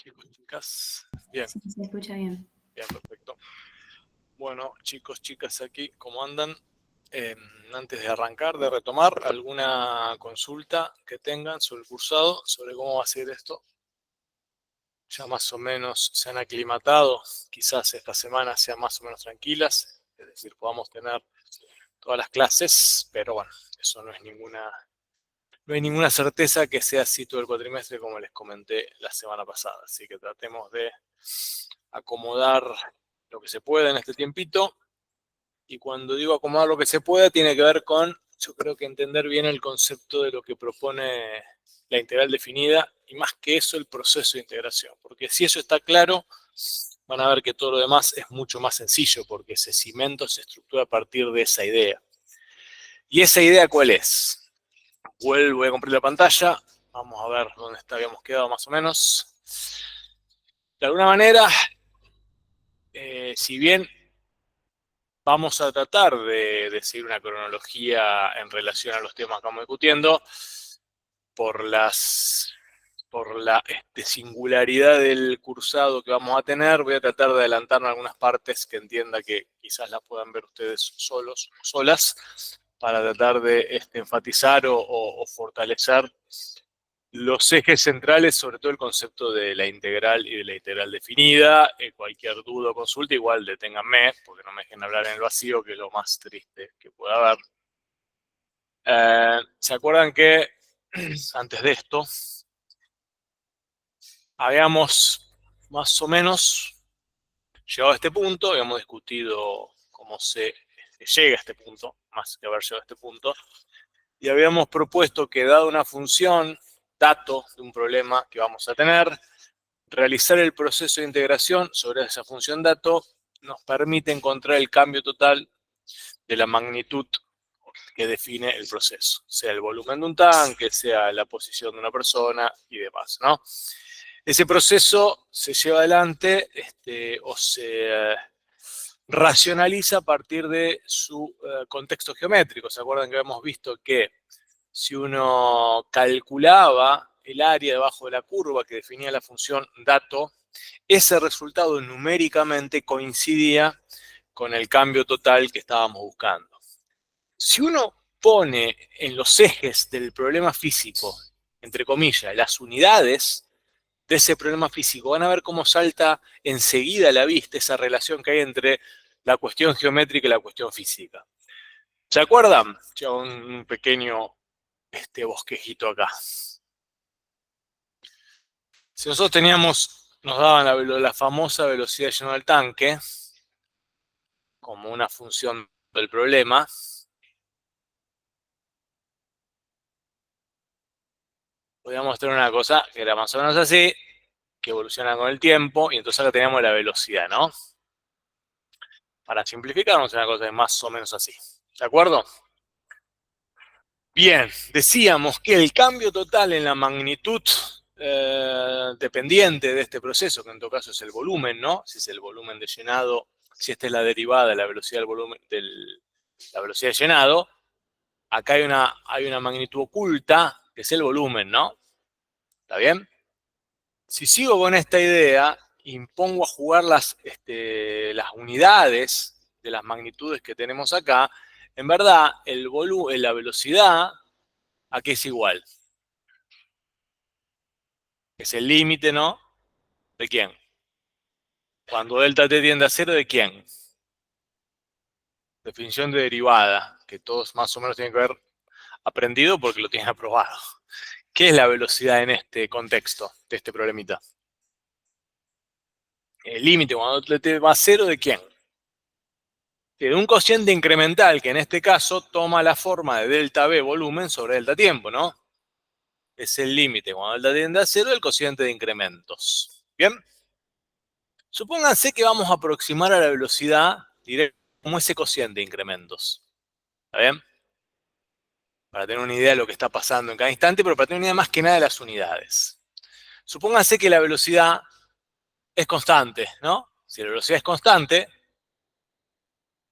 Chicos, chicas. Bien. Sí, se escucha bien. Bien, perfecto. Bueno, chicos, chicas, aquí, ¿cómo andan? Antes de arrancar, de retomar, ¿alguna consulta que tengan sobre el cursado, sobre cómo va a ser esto? Ya más o menos se han aclimatado, quizás estas semanas sean más o menos tranquilas, es decir, podamos tener todas las clases, pero bueno, eso no hay ninguna certeza que sea así todo el cuatrimestre, como les comenté la semana pasada. Así que tratemos de acomodar lo que se pueda en este tiempito. Y cuando digo acomodar lo que se pueda, tiene que ver con, yo creo que entender bien el concepto de lo que propone la integral definida, y más que eso, el proceso de integración. Porque si eso está claro, van a ver que todo lo demás es mucho más sencillo, porque ese cimiento se estructura a partir de esa idea. ¿Y esa idea cuál es? Vuelvo a compartir la pantalla. Vamos a ver dónde habíamos quedado más o menos. De alguna manera, si bien vamos a tratar de seguir una cronología en relación a los temas que vamos discutiendo, por la singularidad del cursado que vamos a tener, voy a tratar de adelantarme algunas partes que entienda que quizás las puedan ver ustedes solos o solas, para tratar de enfatizar o fortalecer los ejes centrales, sobre todo el concepto de la integral y de la integral definida. Cualquier duda o consulta, igual deténganme, porque no me dejen hablar en el vacío, que es lo más triste que pueda haber. ¿Se acuerdan que antes de esto habíamos más o menos llegado a este punto, habíamos discutido cómo se llega a este punto, más que haber llegado a este punto, y habíamos propuesto que, dada una función, dato de un problema que vamos a tener, realizar el proceso de integración sobre esa función dato nos permite encontrar el cambio total de la magnitud que define el proceso, sea el volumen de un tanque, sea la posición de una persona y demás, ¿no? Ese proceso se lleva adelante o se racionaliza a partir de su contexto geométrico. ¿Se acuerdan que habíamos visto que si uno calculaba el área debajo de la curva que definía la función dato, ese resultado numéricamente coincidía con el cambio total que estábamos buscando? Si uno pone en los ejes del problema físico, entre comillas, las unidades de ese problema físico, van a ver cómo salta enseguida a la vista esa relación que hay entre la cuestión geométrica y la cuestión física. ¿Se acuerdan? Ya un pequeño bosquejito acá. Si nosotros nos daban la famosa velocidad de llenado del tanque como una función del problema, podíamos tener una cosa que era más o menos así, que evoluciona con el tiempo, y entonces acá teníamos la velocidad, ¿no? Para simplificar, vamos a hacer una cosa más o menos así. ¿De acuerdo? Bien, decíamos que el cambio total en la magnitud dependiente de este proceso, que en todo caso es el volumen, ¿no? Si es el volumen de llenado, si esta es la derivada de la velocidad del volumen, la velocidad de llenado, acá hay una magnitud oculta, que es el volumen, ¿no? ¿Está bien? Si sigo con esta idea, impongo a jugar las unidades de las magnitudes que tenemos acá. En verdad, la velocidad aquí es igual. Es el límite, ¿no? ¿De quién? Cuando delta t tiende a cero, ¿de quién? Definición de derivada, que todos más o menos tienen que haber aprendido porque lo tienen aprobado. ¿Qué es la velocidad en este contexto de este problemita? El límite cuando t va a cero, ¿de quién? De un cociente incremental, que en este caso toma la forma de delta b volumen sobre delta tiempo, ¿no? Es el límite cuando delta tiende a cero del cociente de incrementos. ¿Bien? Supónganse que vamos a aproximar a la velocidad directa como ese cociente de incrementos. ¿Está bien? Para tener una idea de lo que está pasando en cada instante, pero para tener una idea más que nada de las unidades. Supónganse que la velocidad es constante, ¿no? Si la velocidad es constante,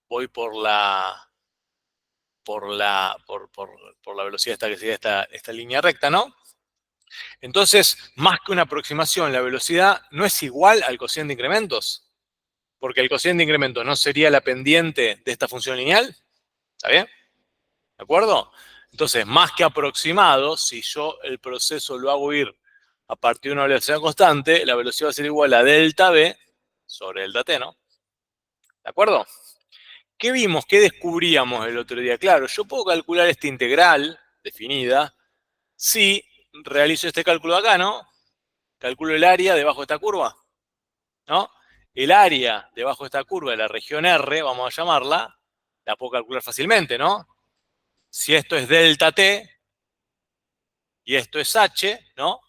voy por la velocidad esta que sería esta línea recta, ¿no? Entonces, más que una aproximación, la velocidad no es igual al cociente de incrementos, porque el cociente de incrementos no sería la pendiente de esta función lineal. ¿Está bien? ¿De acuerdo? Entonces, más que aproximado, si yo el proceso lo hago ir a partir de una velocidad constante, la velocidad va a ser igual a delta V sobre delta T, ¿no? ¿De acuerdo? ¿Qué vimos? ¿Qué descubríamos el otro día? Claro, yo puedo calcular esta integral definida si realizo este cálculo acá, ¿no? Calculo el área debajo de esta curva, ¿no? El área debajo de esta curva de la región R, vamos a llamarla, la puedo calcular fácilmente, ¿no? Si esto es delta T y esto es H, ¿no?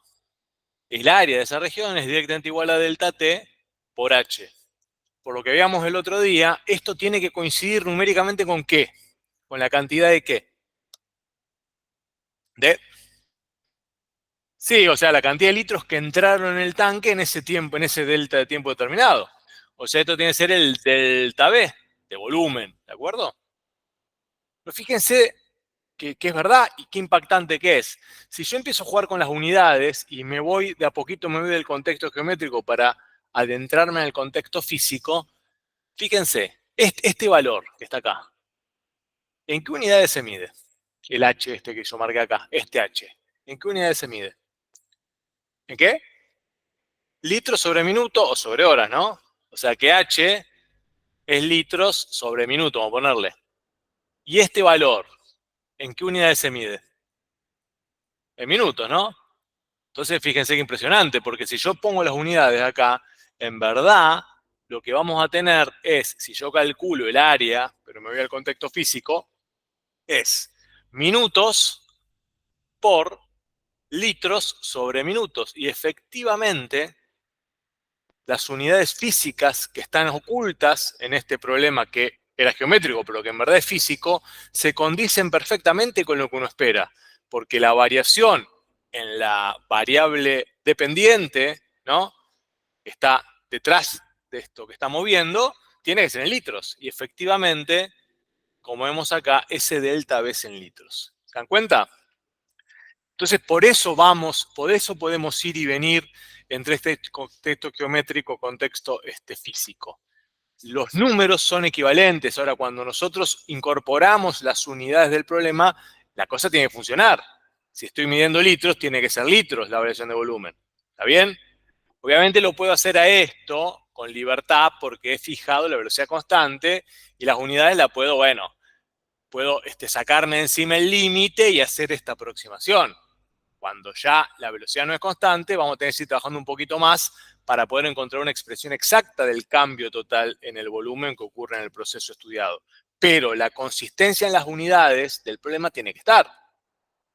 El área de esa región es directamente igual a delta T por H. Por lo que veíamos el otro día, esto tiene que coincidir numéricamente ¿con qué? ¿Con la cantidad de qué? Sí, o sea, la cantidad de litros que entraron en el tanque en ese tiempo, en ese delta de tiempo determinado. O sea, esto tiene que ser el delta V, de volumen, ¿de acuerdo? Pero fíjense que es verdad y qué impactante que es. Si yo empiezo a jugar con las unidades y me voy de a poquito, me voy del contexto geométrico para adentrarme en el contexto físico, fíjense, este valor que está acá, ¿en qué unidades se mide? El H este que yo marqué acá, este H. ¿En qué unidades se mide? ¿En qué? Litros sobre minuto o sobre horas, ¿no? O sea que H es litros sobre minuto, vamos a ponerle. Y este valor, ¿en qué unidades se mide? En minutos, ¿no? Entonces fíjense qué impresionante, porque si yo pongo las unidades acá, en verdad lo que vamos a tener es, si yo calculo el área, pero me voy al contexto físico, es minutos por litros sobre minutos. Y efectivamente, las unidades físicas que están ocultas en este problema que era geométrico, pero que en verdad es físico, se condicen perfectamente con lo que uno espera, porque la variación en la variable dependiente, ¿no? Que está detrás de esto que está moviendo, tiene que ser en litros. Y efectivamente, como vemos acá, ese delta V es en litros. ¿Se dan cuenta? Entonces, por eso podemos ir y venir entre este contexto geométrico, contexto físico. Los números son equivalentes. Ahora, cuando nosotros incorporamos las unidades del problema, la cosa tiene que funcionar. Si estoy midiendo litros, tiene que ser litros la variación de volumen. ¿Está bien? Obviamente lo puedo hacer a esto con libertad porque he fijado la velocidad constante y las unidades la puedo, bueno, puedo sacarme encima el límite y hacer esta aproximación. Cuando ya la velocidad no es constante, vamos a tener que ir trabajando un poquito más para poder encontrar una expresión exacta del cambio total en el volumen que ocurre en el proceso estudiado. Pero la consistencia en las unidades del problema tiene que estar.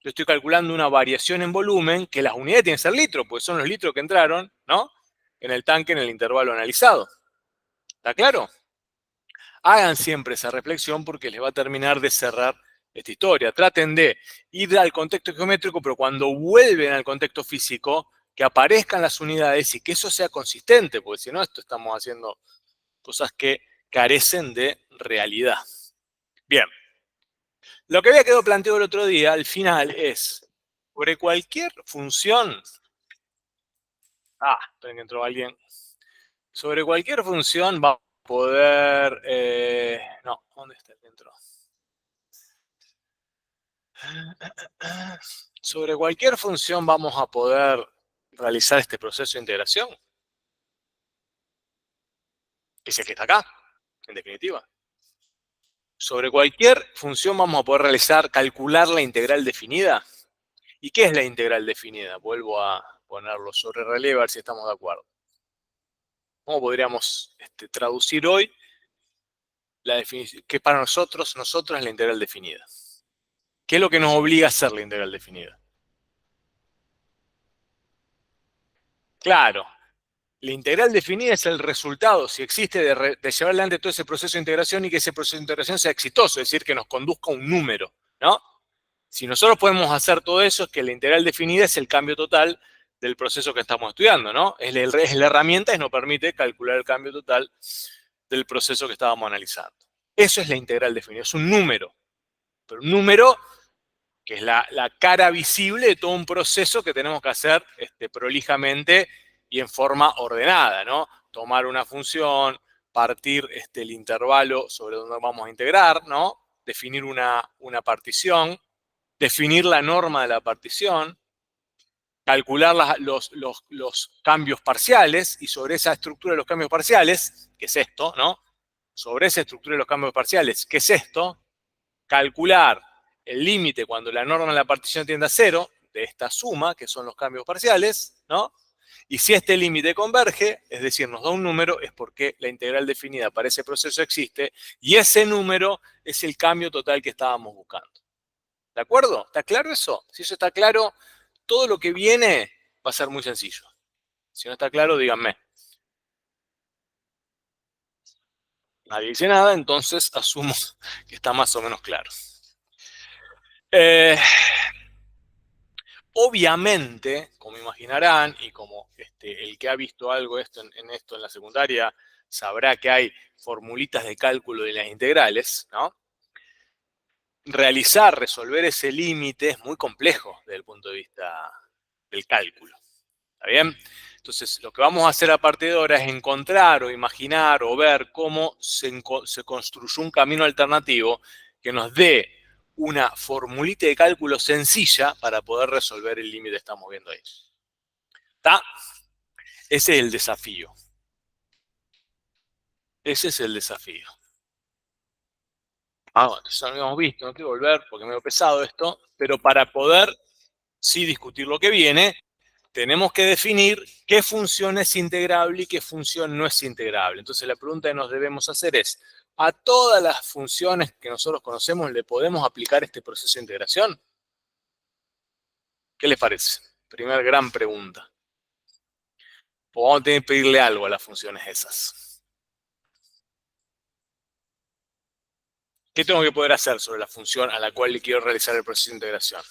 Yo estoy calculando una variación en volumen que las unidades tienen que ser litros, porque son los litros que entraron, ¿no? En el tanque en el intervalo analizado. ¿Está claro? Hagan siempre esa reflexión porque les va a terminar de cerrar esta historia. Traten de ir al contexto geométrico, pero cuando vuelven al contexto físico, que aparezcan las unidades y que eso sea consistente, porque si no, esto estamos haciendo cosas que carecen de realidad. Bien. Lo que había quedado planteado el otro día, al final, es sobre cualquier función. Esperen que entró alguien. Sobre cualquier función vamos a poder. No, ¿dónde está el que entró? Sobre cualquier función vamos a poder realizar este proceso de integración. Que es el que está acá, en definitiva. Sobre cualquier función vamos a poder calcular la integral definida. ¿Y qué es la integral definida? Vuelvo a ponerlo sobre relieve a ver si estamos de acuerdo. ¿Cómo podríamos traducir hoy la definición? ¿Qué para nosotros es la integral definida? ¿Qué es lo que nos obliga a hacer la integral definida? Claro, la integral definida es el resultado, si existe, de llevar adelante todo ese proceso de integración y que ese proceso de integración sea exitoso, es decir, que nos conduzca a un número, ¿no? Si nosotros podemos hacer todo eso, es que la integral definida es el cambio total del proceso que estamos estudiando, ¿no? Es la herramienta que nos permite calcular el cambio total del proceso que estábamos analizando. Eso es la integral definida, es un número, pero un número que es la cara visible de todo un proceso que tenemos que hacer prolijamente y en forma ordenada, ¿no? Tomar una función, partir el intervalo sobre donde vamos a integrar, ¿no? Definir una partición, definir la norma de la partición, calcular los cambios parciales y sobre esa estructura de los cambios parciales, que es esto, ¿no? Sobre esa estructura de los cambios parciales, ¿qué es esto? Calcular el límite cuando la norma de la partición tiende a cero, de esta suma, que son los cambios parciales, ¿no? Y si este límite converge, es decir, nos da un número, es porque la integral definida para ese proceso existe, y ese número es el cambio total que estábamos buscando. ¿De acuerdo? ¿Está claro eso? Si eso está claro, todo lo que viene va a ser muy sencillo. Si no está claro, díganme. Nadie dice nada, entonces asumo que está más o menos claro. Obviamente, como imaginarán, y como el que ha visto algo en esto en la secundaria sabrá que hay formulitas de cálculo de las integrales, ¿no? Resolver ese límite es muy complejo desde el punto de vista del cálculo. ¿Está bien? Entonces, lo que vamos a hacer a partir de ahora es encontrar o imaginar o ver cómo se construyó un camino alternativo que nos dé una formulita de cálculo sencilla para poder resolver el límite que estamos viendo ahí. ¿Está? Ese es el desafío. Ese es el desafío. Bueno, entonces no lo habíamos visto, no quiero volver porque me veo pesado esto, pero para poder sí discutir lo que viene, tenemos que definir qué función es integrable y qué función no es integrable. Entonces la pregunta que nos debemos hacer es, ¿a todas las funciones que nosotros conocemos le podemos aplicar este proceso de integración? ¿Qué les parece? Primera gran pregunta. Pues vamos a tener que pedirle algo a las funciones esas. ¿Qué tengo que poder hacer sobre la función a la cual le quiero realizar el proceso de integración?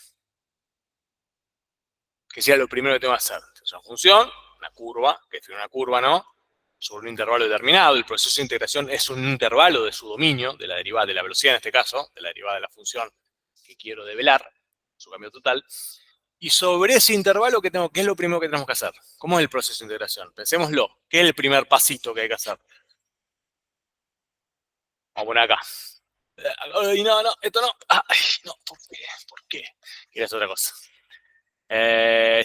Que sea lo primero que tengo que hacer. Es una función, una curva, que es una curva, ¿no? Sobre un intervalo determinado. El proceso de integración es un intervalo de su dominio, de la derivada de la velocidad en este caso, de la derivada de la función que quiero develar, su cambio total. Y sobre ese intervalo, ¿qué es lo primero que tenemos que hacer? ¿Cómo es el proceso de integración? Pensémoslo. ¿Qué es el primer pasito que hay que hacer? Vamos a poner acá. Ay, no, esto no. Ay, no, ¿por qué? ¿Por qué? Querías otra cosa.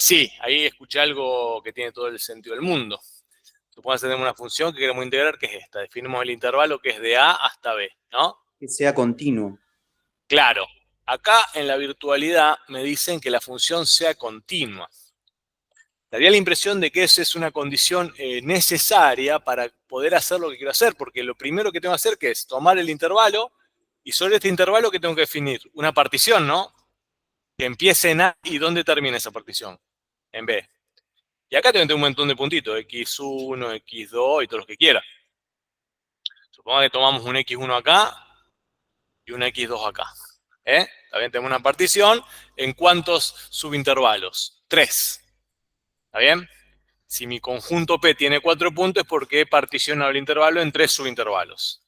Sí, ahí escuché algo que tiene todo el sentido del mundo. Supongamos que tenemos una función que queremos integrar, que es esta. Definimos el intervalo que es de A hasta B, ¿no? Que sea continuo. Claro. Acá en la virtualidad me dicen que la función sea continua. Daría la impresión de que esa es una condición necesaria para poder hacer lo que quiero hacer, porque lo primero que tengo que hacer que es tomar el intervalo y sobre este intervalo que tengo que definir una partición, ¿no? Que empiece en A y ¿dónde termina esa partición? En B. Y acá tengo un montón de puntitos, x1, x2 y todos los que quiera. Supongo que tomamos un x1 acá y un x2 acá. También tenemos una partición. ¿En cuántos subintervalos? 3. ¿Está bien? Si mi conjunto P tiene 4 puntos es porque he particionado el intervalo en 3 subintervalos.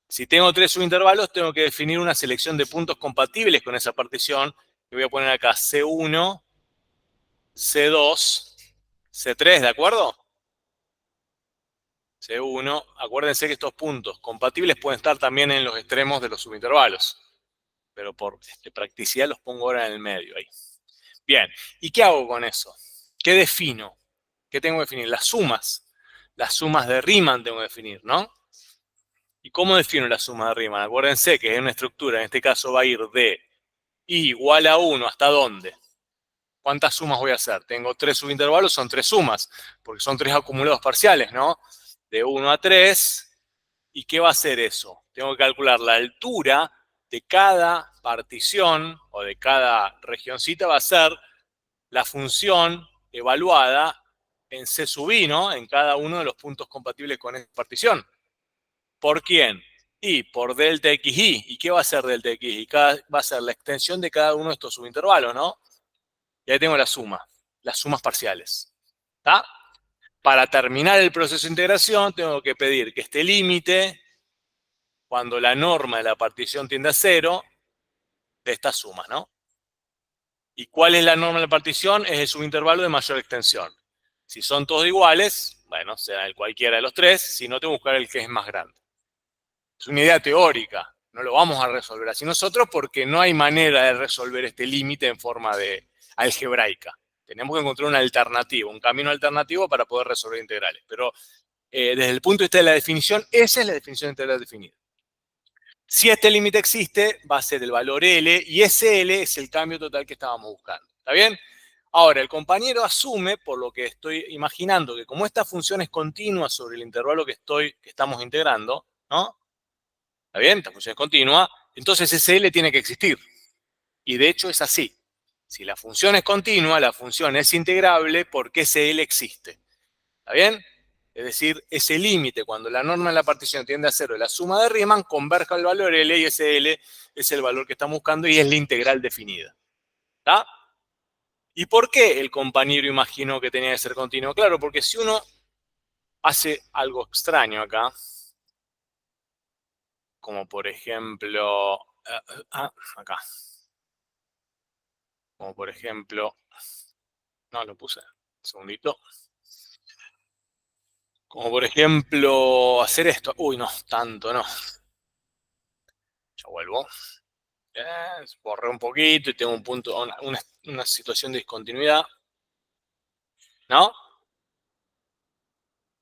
Si tengo 3 subintervalos, tengo que definir una selección de puntos compatibles con esa partición. Que voy a poner acá C1, C2, C3, ¿de acuerdo? C1, acuérdense que estos puntos compatibles pueden estar también en los extremos de los subintervalos. Pero por practicidad los pongo ahora en el medio ahí. Bien, ¿y qué hago con eso? ¿Qué defino? ¿Qué tengo que definir? Las sumas. Las sumas de Riemann tengo que definir, ¿no? ¿Y cómo defino la suma de Riemann? Acuérdense que es una estructura, en este caso va a ir de i igual a 1 hasta dónde. ¿Cuántas sumas voy a hacer? Tengo 3 subintervalos, son 3 sumas, porque son 3 acumulados parciales, ¿no? De 1 a 3. ¿Y qué va a hacer eso? Tengo que calcular la altura de cada partición o de cada regioncita, va a ser la función evaluada en C sub i, ¿no? En cada uno de los puntos compatibles con esa partición. ¿Por quién? Y por delta xi. ¿Y qué va a ser delta xi? Va a ser la extensión de cada uno de estos subintervalos, ¿no? Y ahí tengo la suma, las sumas parciales. ¿Está? Para terminar el proceso de integración, tengo que pedir que este límite, cuando la norma de la partición tiende a 0, de estas sumas, ¿no? ¿Y cuál es la norma de la partición? Es el subintervalo de mayor extensión. Si son todos iguales, bueno, será el cualquiera de los tres, si no, tengo que buscar el que es más grande. Es una idea teórica, no lo vamos a resolver así nosotros porque no hay manera de resolver este límite en forma de algebraica. Tenemos que encontrar una alternativa, un camino alternativo para poder resolver integrales. Pero desde el punto de vista de la definición, esa es la definición integral definida. Si este límite existe, va a ser el valor L, y ese L es el cambio total que estábamos buscando. ¿Está bien? Ahora, el compañero asume, por lo que estoy imaginando, que como esta función es continua sobre el intervalo que estamos integrando, ¿no? ¿Está bien? Esta función es continua, entonces ese L tiene que existir. Y de hecho es así. Si la función es continua, la función es integrable porque ese L existe. ¿Está bien? Es decir, ese límite, cuando la norma en la partición tiende a cero, la suma de Riemann converge al valor L y ese L es el valor que estamos buscando y es la integral definida. ¿Está? ¿Y por qué el compañero imaginó que tenía que ser continuo? Claro, porque si uno hace algo extraño acá, como por ejemplo, acá, como por ejemplo, no lo puse, un segundito, como por ejemplo hacer esto, uy no, tanto no, ya vuelvo, borré un poquito y tengo un punto, una situación de discontinuidad, ¿no?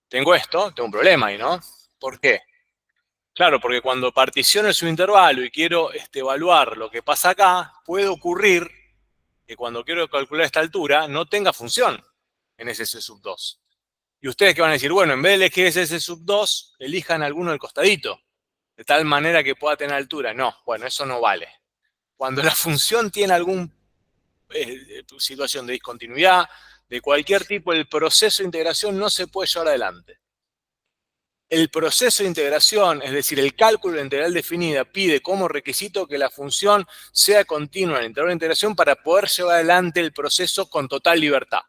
Tengo esto, tengo un problema ahí, ¿no? ¿Por qué? Claro, porque cuando particiono el subintervalo y quiero evaluar lo que pasa acá, puede ocurrir que cuando quiero calcular esta altura no tenga función en ese S sub 2. Y ustedes que van a decir, bueno, en vez de elegir ese S sub 2, elijan alguno del costadito, de tal manera que pueda tener altura. No, bueno, eso no vale. Cuando la función tiene alguna situación de discontinuidad, de cualquier tipo, el proceso de integración no se puede llevar adelante. El proceso de integración, es decir, el cálculo de la integral definida, pide como requisito que la función sea continua en el intervalo de integración para poder llevar adelante el proceso con total libertad.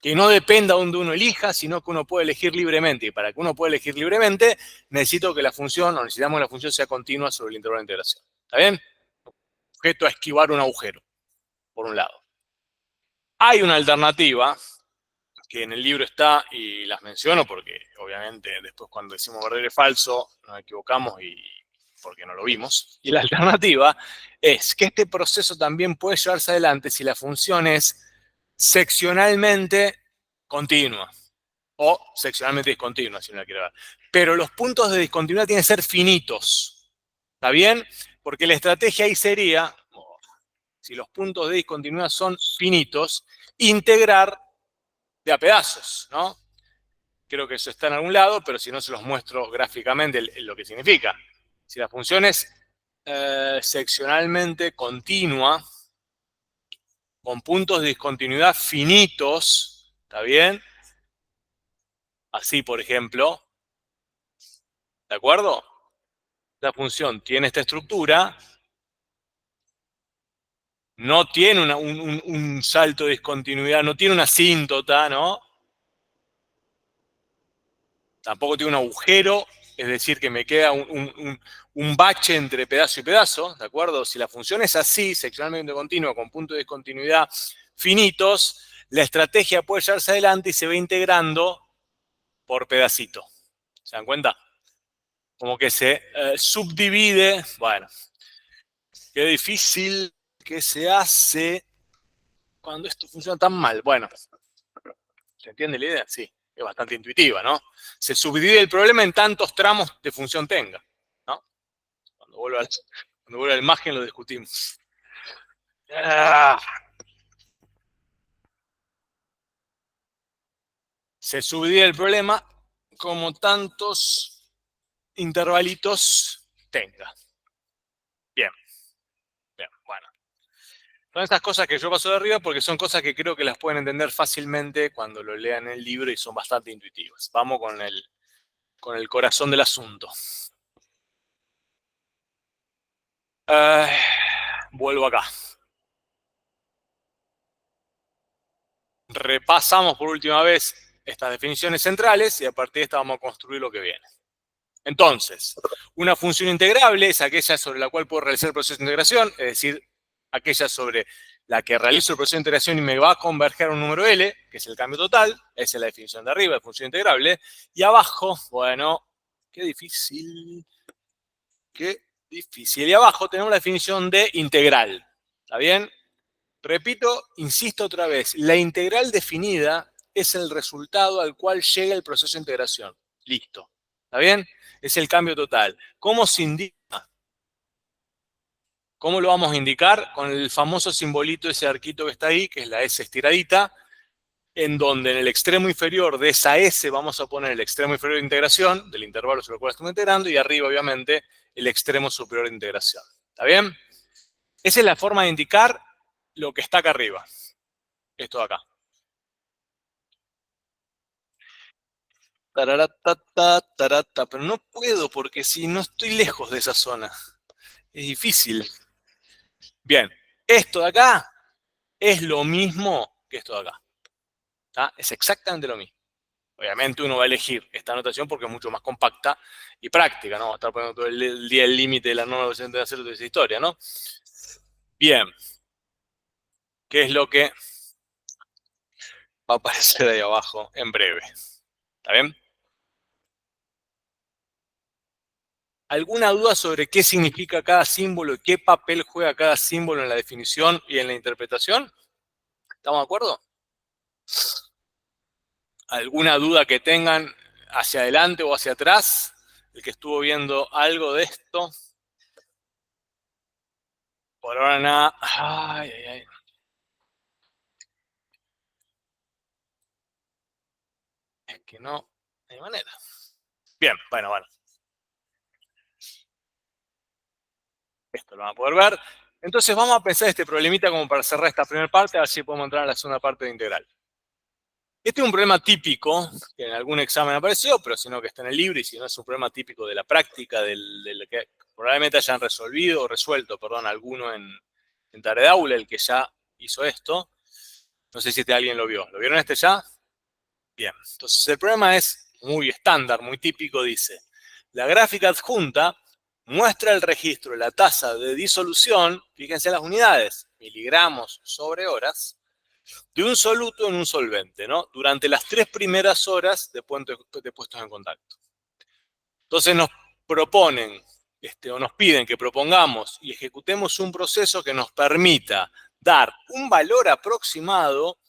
Que no dependa de donde uno elija, sino que uno puede elegir libremente. Y para que uno pueda elegir libremente, necesito que la función, o necesitamos que la función sea continua sobre el intervalo de integración. ¿Está bien? Objeto a esquivar un agujero, por un lado. Hay una alternativa que en el libro está y las menciono porque obviamente después cuando decimos verdadero y falso nos equivocamos y porque no lo vimos. Y la alternativa es que este proceso también puede llevarse adelante si la función es seccionalmente continua o seccionalmente discontinua, si uno la quiere ver. Pero los puntos de discontinuidad tienen que ser finitos. ¿Está bien? Porque la estrategia ahí sería, si los puntos de discontinuidad son finitos, integrar de a pedazos, ¿no? Creo que eso está en algún lado, pero si no se los muestro gráficamente lo que significa. Si la función es seccionalmente continua, con puntos de discontinuidad finitos, ¿está bien? Así, por ejemplo, ¿de acuerdo? La función tiene esta estructura, no tiene un salto de discontinuidad, no tiene una asíntota, ¿no? Tampoco tiene un agujero, es decir, que me queda un bache entre pedazo y pedazo, ¿de acuerdo? Si la función es así, seccionalmente continua, con puntos de discontinuidad finitos, la estrategia puede llevarse adelante y se va integrando por pedacito. ¿Se dan cuenta? Como que se subdivide, bueno, qué difícil que se hace cuando esto funciona tan mal. Bueno, ¿se entiende la idea? Sí, es bastante intuitiva, ¿no? Se subdivide el problema en tantos tramos de función tenga, ¿no? Cuando vuelva a la imagen lo discutimos. Se subdivide el problema como tantos intervalitos tenga. Bien, bien, bueno. Son estas cosas que yo paso de arriba porque son cosas que creo que las pueden entender fácilmente cuando lo lean en el libro y son bastante intuitivas. Vamos con el corazón del asunto. Vuelvo acá. Repasamos por última vez estas definiciones centrales y a partir de esta vamos a construir lo que viene. Entonces, una función integrable es aquella sobre la cual puedo realizar el proceso de integración, es decir, aquella sobre la que realizo el proceso de integración y me va a converger a un número L, que es el cambio total, esa es la definición de arriba de función integrable, y abajo, bueno, qué difícil, y abajo tenemos la definición de integral, ¿está bien? Repito, insisto otra vez, la integral definida es el resultado al cual llega el proceso de integración. Listo. ¿Está bien? Es el cambio total. ¿Cómo se indica? ¿Cómo lo vamos a indicar? Con el famoso simbolito, ese arquito que está ahí, que es la S estiradita, en donde en el extremo inferior de esa S vamos a poner el extremo inferior de integración, del intervalo sobre el cual estamos integrando, y arriba, obviamente, el extremo superior de integración. ¿Está bien? Esa es la forma de indicar lo que está acá arriba. Esto de acá. Tararatata, tarata, pero no puedo porque si no estoy lejos de esa zona. Es difícil. Bien, esto de acá es lo mismo que esto de acá. ¿Tá? Es exactamente lo mismo. Obviamente uno va a elegir esta notación porque es mucho más compacta y práctica, ¿no? Va a estar poniendo todo el día el límite de la norma de hacer toda esa historia, ¿no? Bien. ¿Qué es lo que va a aparecer ahí abajo en breve? ¿Está bien? ¿Alguna duda sobre qué significa cada símbolo y qué papel juega cada símbolo en la definición y en la interpretación? ¿Estamos de acuerdo? ¿Alguna duda que tengan hacia adelante o hacia atrás? El que estuvo viendo algo de esto. Por ahora nada. Ay, ay, ay. Es que no hay manera. Bien, bueno. Esto lo van a poder ver. Entonces vamos a pensar este problemita como para cerrar esta primera parte, a ver si podemos entrar a la segunda parte de integral. Este es un problema típico, que en algún examen apareció, pero si no que está en el libro, y si no es un problema típico de la práctica, del que probablemente hayan resuelto, alguno en tarea de aula, el que ya hizo esto. No sé si alguien lo vio. ¿Lo vieron este ya? Bien. Entonces el problema es muy estándar, muy típico, dice. La gráfica adjunta muestra el registro de la tasa de disolución, fíjense las unidades, miligramos sobre horas, de un soluto en un solvente, ¿no? Durante las 3 primeras horas de puestos en contacto. Entonces nos proponen, o nos piden que propongamos y ejecutemos un proceso que nos permita dar un valor aproximado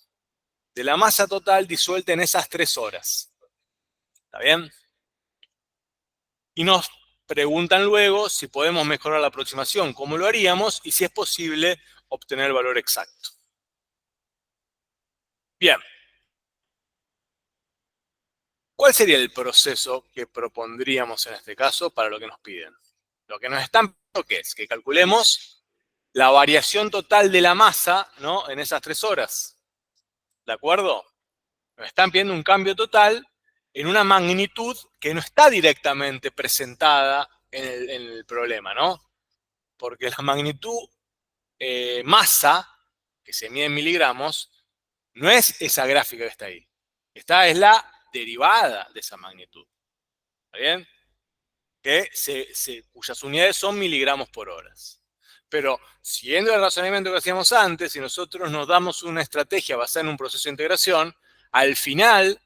de la masa total disuelta en esas 3 horas. ¿Está bien? Y nos preguntan luego si podemos mejorar la aproximación, cómo lo haríamos y si es posible obtener el valor exacto. Bien. ¿Cuál sería el proceso que propondríamos en este caso para lo que nos piden? Lo que nos están pidiendo que es que calculemos la variación total de la masa, ¿no? En esas 3 horas. ¿De acuerdo? Nos están pidiendo un cambio total en una magnitud que no está directamente presentada en el problema, ¿no? Porque la magnitud masa, que se mide en miligramos, no es esa gráfica que está ahí. Esta es la derivada de esa magnitud. ¿Está bien? Cuyas unidades son miligramos por horas. Pero, siguiendo el razonamiento que hacíamos antes, si nosotros nos damos una estrategia basada en un proceso de integración, al final,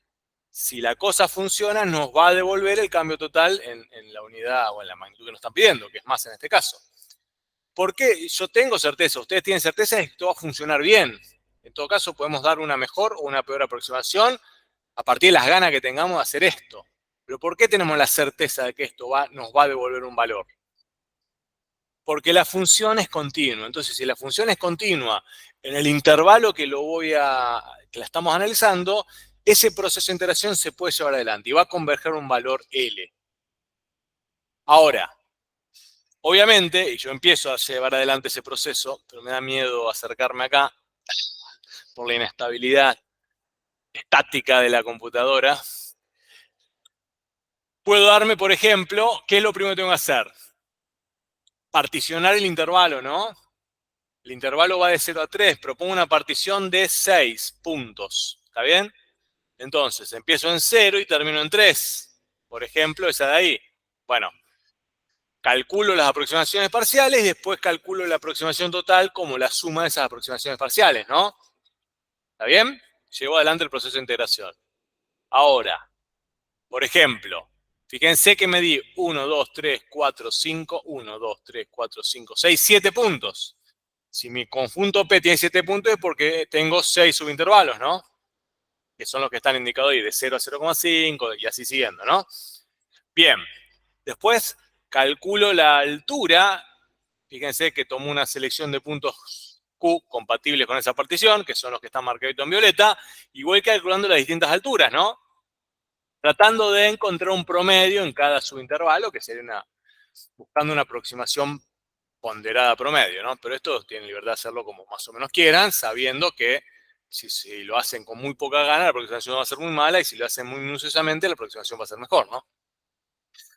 si la cosa funciona, nos va a devolver el cambio total en la unidad o en la magnitud que nos están pidiendo, que es más en este caso. ¿Por qué? Yo tengo certeza, ustedes tienen certeza de que esto va a funcionar bien. En todo caso, podemos dar una mejor o una peor aproximación a partir de las ganas que tengamos de hacer esto. Pero ¿por qué tenemos la certeza de que esto nos va a devolver un valor? Porque la función es continua. Entonces, si la función es continua en el intervalo que la estamos analizando, ese proceso de integración se puede llevar adelante y va a converger un valor L. Ahora, obviamente, y yo empiezo a llevar adelante ese proceso, pero me da miedo acercarme acá por la inestabilidad estática de la computadora. Puedo darme, por ejemplo, ¿qué es lo primero que tengo que hacer? Particionar el intervalo, ¿no? El intervalo va de 0 a 3. Propongo una partición de 6 puntos. ¿Está bien? Entonces, empiezo en 0 y termino en 3. Por ejemplo, esa de ahí. Bueno, calculo las aproximaciones parciales y después calculo la aproximación total como la suma de esas aproximaciones parciales, ¿no? ¿Está bien? Llevo adelante el proceso de integración. Ahora, por ejemplo, fíjense que me di 1, 2, 3, 4, 5, 1, 2, 3, 4, 5, 6, 7 puntos. Si mi conjunto P tiene 7 puntos es porque tengo 6 subintervalos, ¿no? Que son los que están indicados ahí, de 0 a 0,5 y así siguiendo, ¿no? Bien, después calculo la altura. Fíjense que tomo una selección de puntos Q compatibles con esa partición, que son los que están marcados en violeta, y voy calculando las distintas alturas, ¿no? Tratando de encontrar un promedio en cada subintervalo, que sería buscando una aproximación ponderada promedio, ¿no? Pero esto tienen libertad de hacerlo como más o menos quieran, sabiendo que si lo hacen con muy poca gana, la aproximación va a ser muy mala, y si lo hacen muy minuciosamente, la aproximación va a ser mejor, ¿no?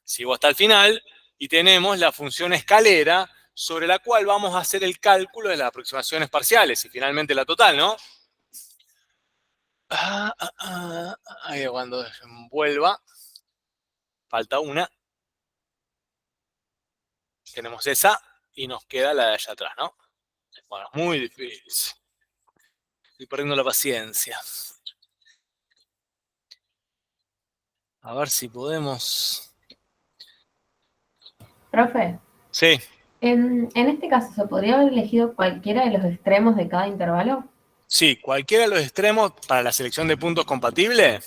Sigo hasta el final y tenemos la función escalera sobre la cual vamos a hacer el cálculo de las aproximaciones parciales y finalmente la total, ¿no? Ahí cuando vuelva, falta una. Tenemos esa y nos queda la de allá atrás, ¿no? Bueno, muy difícil. Estoy perdiendo la paciencia. A ver si podemos. Profe, Sí, en este caso, ¿se podría haber elegido cualquiera de los extremos de cada intervalo? sí, cualquiera de los extremos para la selección de puntos compatible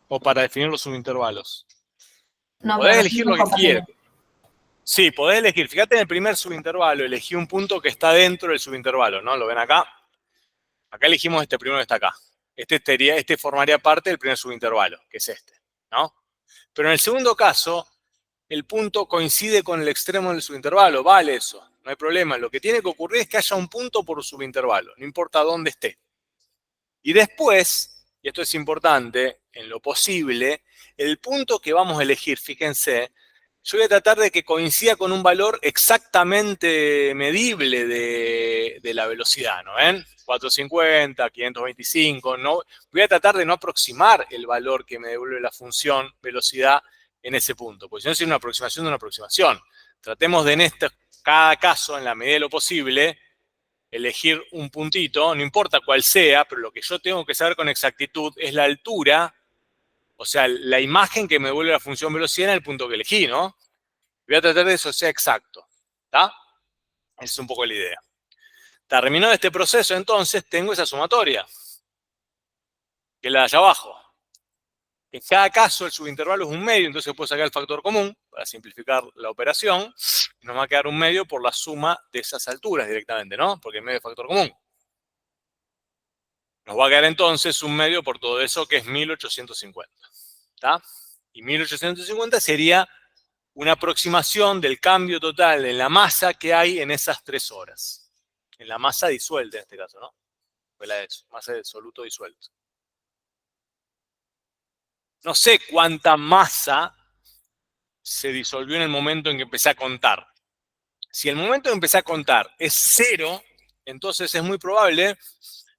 o para definir los subintervalos. No, para Podés los elegir puntos lo que compatibles. quieras. Sí, podés elegir. Fíjate en el primer subintervalo, elegí un punto que está dentro del subintervalo, ¿no? ¿Lo ven acá? Acá elegimos este primero que está acá. Este formaría parte del primer subintervalo, que es este, ¿no? Pero en el segundo caso, el punto coincide con el extremo del subintervalo, vale eso, no hay problema. Lo que tiene que ocurrir es que haya un punto por subintervalo, no importa dónde esté. Y después, y esto es importante, en lo posible, el punto que vamos a elegir, fíjense, yo voy a tratar de que coincida con un valor exactamente medible de la velocidad, ¿no ven? 450, 525, no, voy a tratar de no aproximar el valor que me devuelve la función velocidad en ese punto, porque si no es una aproximación de una aproximación. Tratemos de cada caso, en la medida de lo posible, elegir un puntito, no importa cuál sea, pero lo que yo tengo que saber con exactitud es la altura, o sea, la imagen que me devuelve la función velocidad en el punto que elegí, ¿no? Voy a tratar de que eso sea exacto, ¿está? Esa es un poco la idea. Terminado este proceso, entonces, tengo esa sumatoria, que es la de allá abajo. En cada caso, el subintervalo es un medio, entonces puedo sacar el factor común para simplificar la operación. Y nos va a quedar un medio por la suma de esas alturas directamente, ¿no? Porque el medio es factor común. Nos va a quedar entonces un medio por todo eso, que es 1850. ¿Está? Y 1850 sería una aproximación del cambio total en la masa que hay en esas 3 horas. En la masa disuelta en este caso, ¿no? Fue la de masa de soluto disuelto. No sé cuánta masa se disolvió en el momento en que empecé a contar. Si el momento en que empecé a contar es 0, entonces es muy probable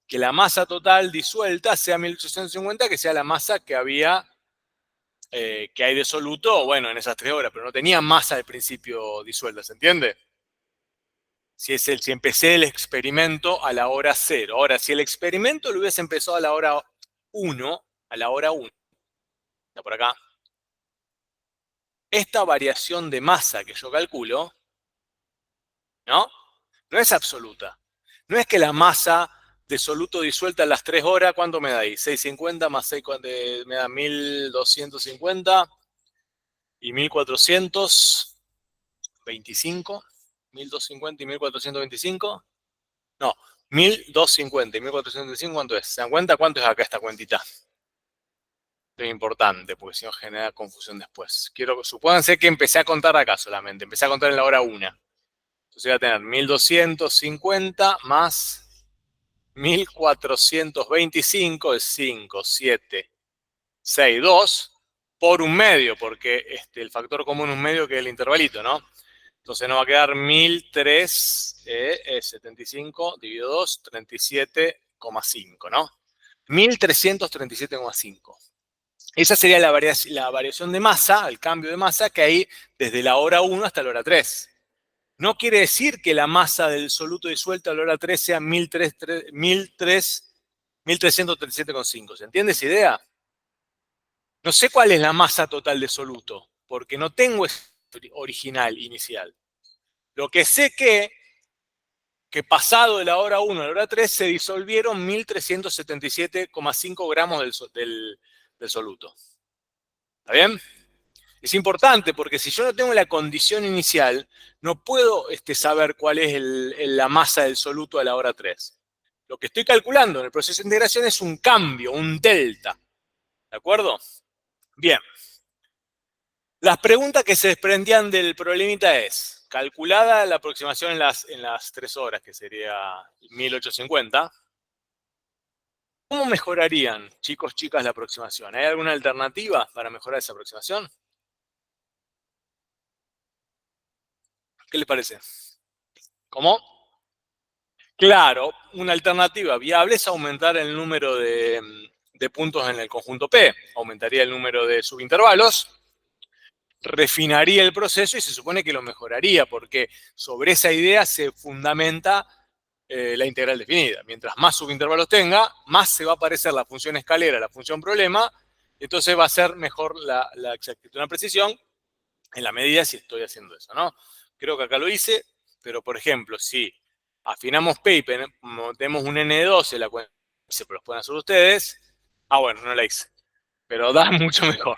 que la masa total disuelta sea 1850, que sea la masa que había, que hay de soluto, bueno, en esas 3 horas, pero no tenía masa al principio disuelta, ¿se entiende? Si empecé el experimento a la hora 0. Ahora, si el experimento lo hubiese empezado a la hora 1, está por acá, esta variación de masa que yo calculo, ¿no? No es absoluta. No es que la masa de soluto disuelta en las 3 horas, ¿cuánto me da ahí? 650 más 6, me da 1250 y 1425. 1250 y 1425. No, 1250 y 1425, ¿cuánto es? ¿Se dan cuenta cuánto es acá esta cuentita? Es importante, porque si no genera confusión después. Supónganse que empecé a contar acá solamente, empecé a contar en la hora 1. Entonces voy a tener 1250 más 1425 es 5, 7, 6, 2 por un medio, porque el factor común es un medio que es el intervalito, ¿no? Entonces nos va a quedar 1003,75 dividido 2, 37,5, ¿no? 1337,5. Esa sería la variación de masa, el cambio de masa que hay desde la hora 1 hasta la hora 3. No quiere decir que la masa del soluto disuelto a la hora 3 sea 1337,5. ¿Se entiende esa idea? No sé cuál es la masa total de soluto, porque no tengo ese original inicial. Lo que sé que pasado de la hora 1 a la hora 3 se disolvieron 1377,5 gramos del soluto. ¿Está bien? Es importante porque si yo no tengo la condición inicial, no puedo saber cuál es la masa del soluto a la hora 3. Lo que estoy calculando en el proceso de integración es un cambio, un delta. ¿De acuerdo? Bien. Las preguntas que se desprendían del problemita es, calculada la aproximación en las 3 horas, que sería 1850, ¿cómo mejorarían, chicos, chicas, la aproximación? ¿Hay alguna alternativa para mejorar esa aproximación? ¿Qué les parece? ¿Cómo? Claro, una alternativa viable es aumentar el número de puntos en el conjunto P. Aumentaría el número de subintervalos, refinaría el proceso y se supone que lo mejoraría, porque sobre esa idea se fundamenta la integral definida. Mientras más subintervalos tenga, más se va a parecer la función escalera a la función problema, entonces va a ser mejor la exactitud, una precisión, en la medida si estoy haciendo eso, ¿no? Creo que acá lo hice, pero por ejemplo, si afinamos P y tenemos un N12, la cual se los pueden hacer ustedes. Ah, bueno, no la hice, pero da mucho mejor.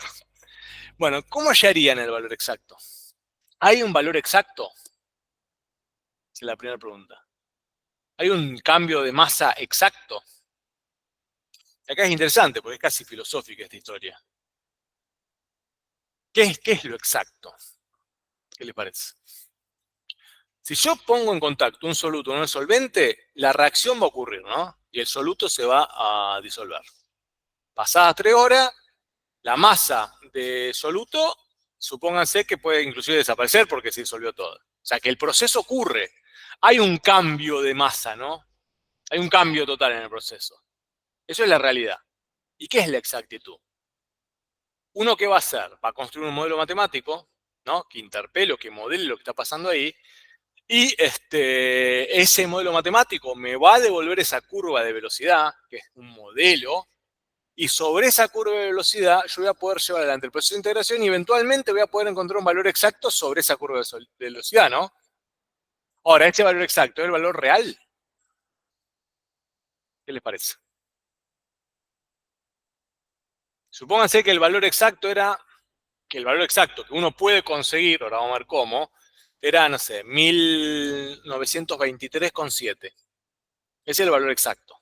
Bueno, ¿cómo hallarían el valor exacto? ¿Hay un valor exacto? Esa es la primera pregunta. ¿Hay un cambio de masa exacto? Acá es interesante, porque es casi filosófica esta historia. ¿Qué es lo exacto? ¿Qué les parece? Si yo pongo en contacto un soluto con un solvente, la reacción va a ocurrir, ¿no? Y el soluto se va a disolver. Pasadas 3 horas, la masa de soluto, supónganse que puede inclusive desaparecer porque se disolvió todo. O sea, que el proceso ocurre. Hay un cambio de masa, ¿no? Hay un cambio total en el proceso. Eso es la realidad. ¿Y qué es la exactitud? ¿Uno qué va a hacer? Va a construir un modelo matemático, ¿no? Que interpele, que modele lo que está pasando ahí. Y ese modelo matemático me va a devolver esa curva de velocidad, que es un modelo, y sobre esa curva de velocidad yo voy a poder llevar adelante el proceso de integración y eventualmente voy a poder encontrar un valor exacto sobre esa curva de velocidad, ¿no? Ahora, ¿este valor exacto es el valor real? ¿Qué les parece? Supónganse que el valor exacto que uno puede conseguir, ahora vamos a ver cómo, era, no sé, 1923,7. Ese es el valor exacto.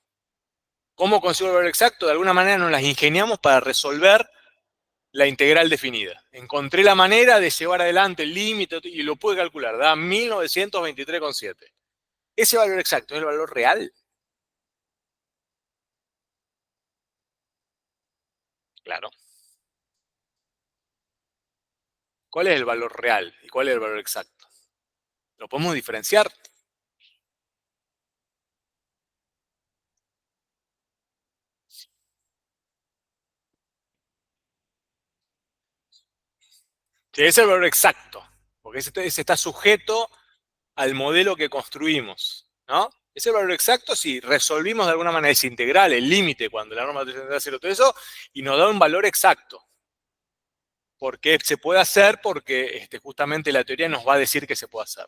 ¿Cómo consigo el valor exacto? De alguna manera nos las ingeniamos para resolver la integral definida. Encontré la manera de llevar adelante el límite y lo pude calcular. Da 1923,7. Ese valor exacto es el valor real. Claro. ¿Cuál es el valor real y cuál es el valor exacto? ¿Lo podemos diferenciar? Sí, ese es el valor exacto, porque ese está sujeto al modelo que construimos, ¿no? Ese es el valor exacto si resolvimos de alguna manera ese integral, el límite, cuando la norma tendrá cero, todo eso, y nos da un valor exacto. Porque se puede hacer, porque justamente la teoría nos va a decir que se puede hacer.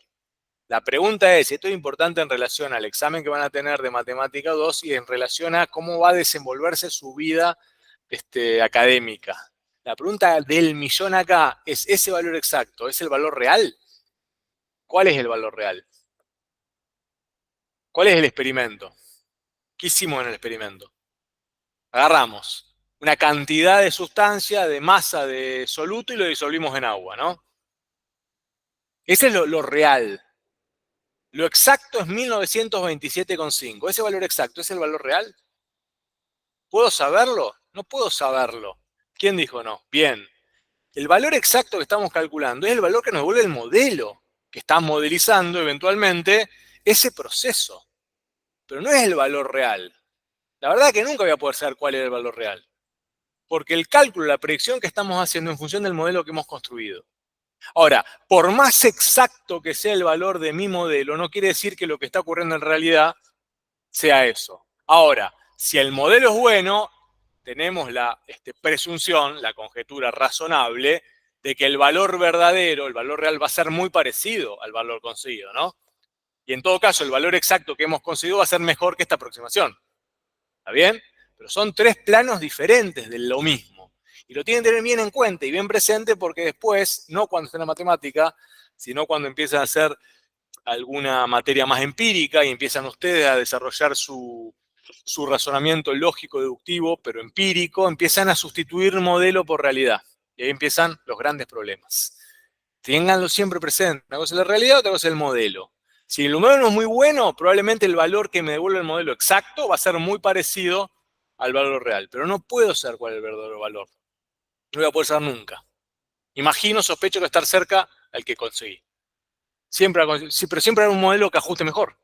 La pregunta es, esto es importante en relación al examen que van a tener de Matemática 2 y en relación a cómo va a desenvolverse su vida académica. La pregunta del millón acá es, ¿ese valor exacto es el valor real? ¿Cuál es el valor real? ¿Cuál es el experimento? ¿Qué hicimos en el experimento? Agarramos una cantidad de sustancia, de masa de soluto y lo disolvimos en agua, ¿no? Ese es lo real. Lo exacto es 1927,5. Ese valor exacto es el valor real. ¿Puedo saberlo? No puedo saberlo. ¿Quién dijo no? Bien. El valor exacto que estamos calculando es el valor que nos devuelve el modelo que está modelizando eventualmente ese proceso. Pero no es el valor real. La verdad que nunca voy a poder saber cuál es el valor real. Porque el cálculo, la predicción que estamos haciendo en función del modelo que hemos construido. Ahora, por más exacto que sea el valor de mi modelo, no quiere decir que lo que está ocurriendo en realidad sea eso. Ahora, si el modelo es bueno, tenemos la presunción, la conjetura razonable, de que el valor verdadero, el valor real, va a ser muy parecido al valor conseguido, ¿no? Y en todo caso, el valor exacto que hemos conseguido va a ser mejor que esta aproximación. ¿Está bien? Pero son tres planos diferentes de lo mismo. Y lo tienen que tener bien en cuenta y bien presente porque después, no cuando esté en la matemática, sino cuando empiezan a hacer alguna materia más empírica y empiezan ustedes a desarrollar su razonamiento lógico deductivo, pero empírico, empiezan a sustituir modelo por realidad. Y ahí empiezan los grandes problemas. Ténganlo siempre presente. Una cosa es la realidad, otra cosa es el modelo. Si el modelo es muy bueno, probablemente el valor que me devuelve el modelo exacto va a ser muy parecido al valor real. Pero no puedo saber cuál es el verdadero valor. No voy a poder saber nunca. Imagino, sospecho que estar cerca al que conseguí. Siempre, sí, pero siempre hay un modelo que ajuste mejor.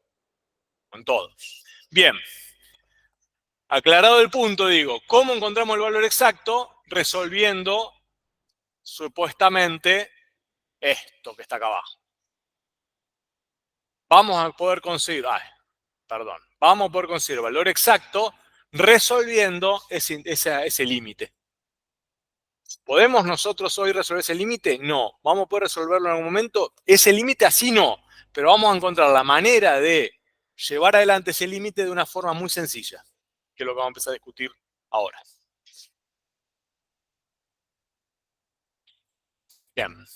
Con todo. Bien. Aclarado el punto, digo, ¿cómo encontramos el valor exacto? Resolviendo, supuestamente, esto que está acá abajo. Vamos a poder conseguir, vamos a poder conseguir el valor exacto resolviendo ese límite. ¿Podemos nosotros hoy resolver ese límite? No. ¿Vamos a poder resolverlo en algún momento? Ese límite así no, pero vamos a encontrar la manera de llevar adelante ese límite de una forma muy sencilla, que es lo que vamos a empezar a discutir ahora. Bien.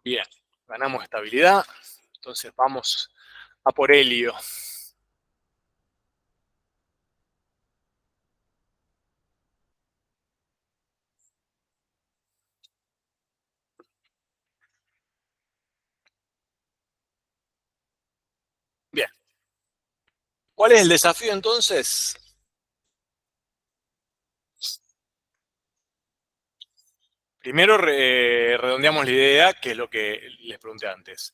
Bien. Ganamos estabilidad. Entonces vamos a por helio. Bien. ¿Cuál es el desafío entonces? Primero redondeamos la idea, que es lo que les pregunté antes.